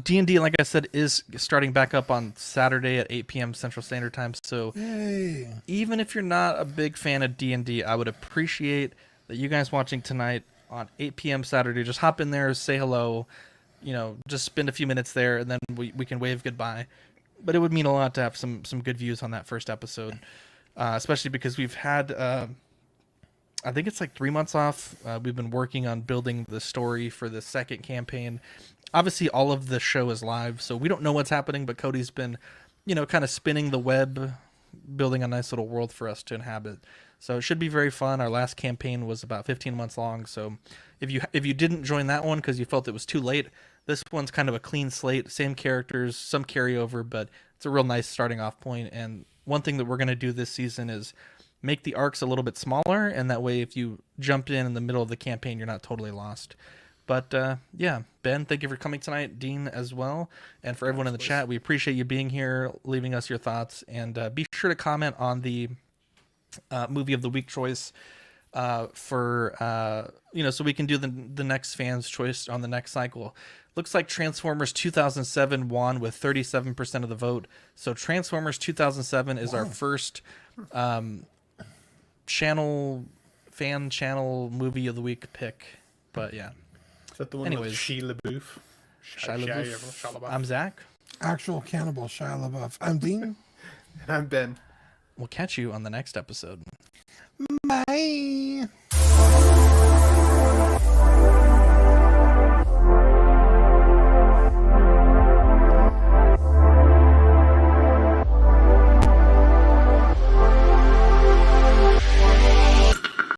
D&D, like I said, is starting back up on Saturday at 8 p.m. Central Standard Time. So Yay. Even if you're not a big fan of D&D, I would appreciate that you guys watching tonight on 8 p.m. Saturday, just hop in there, say hello, just spend a few minutes there, and then we can wave goodbye. But it would mean a lot to have some good views on that first episode, especially because we've had... I think it's like 3 months off. We've been working on building the story for the second campaign. Obviously, all of the show is live, so we don't know what's happening, but Cody's been, kind of spinning the web, building a nice little world for us to inhabit. So it should be very fun. Our last campaign was about 15 months long, so if you didn't join that one because you felt it was too late, this one's kind of a clean slate, same characters, some carryover, but it's a real nice starting off point. And one thing that we're going to do this season is make the arcs a little bit smaller, and that way if you jumped in the middle of the campaign, you're not totally lost. But yeah, Ben, thank you for coming tonight. Dean as well. And for everyone in the chat, we appreciate you being here, leaving us your thoughts. And be sure to comment on the movie of the week choice for, so we can do the next fan's choice on the next cycle. Looks like Transformers 2007 won with 37% of the vote. So Transformers 2007 is our first... fan channel movie of the week pick. But yeah, is that the one with Shia LaBeouf? Shia LaBeouf. I'm Zach. Actual cannibal Shia LaBeouf. I'm Dean. And I'm Ben. We'll catch you on the next episode. Bye.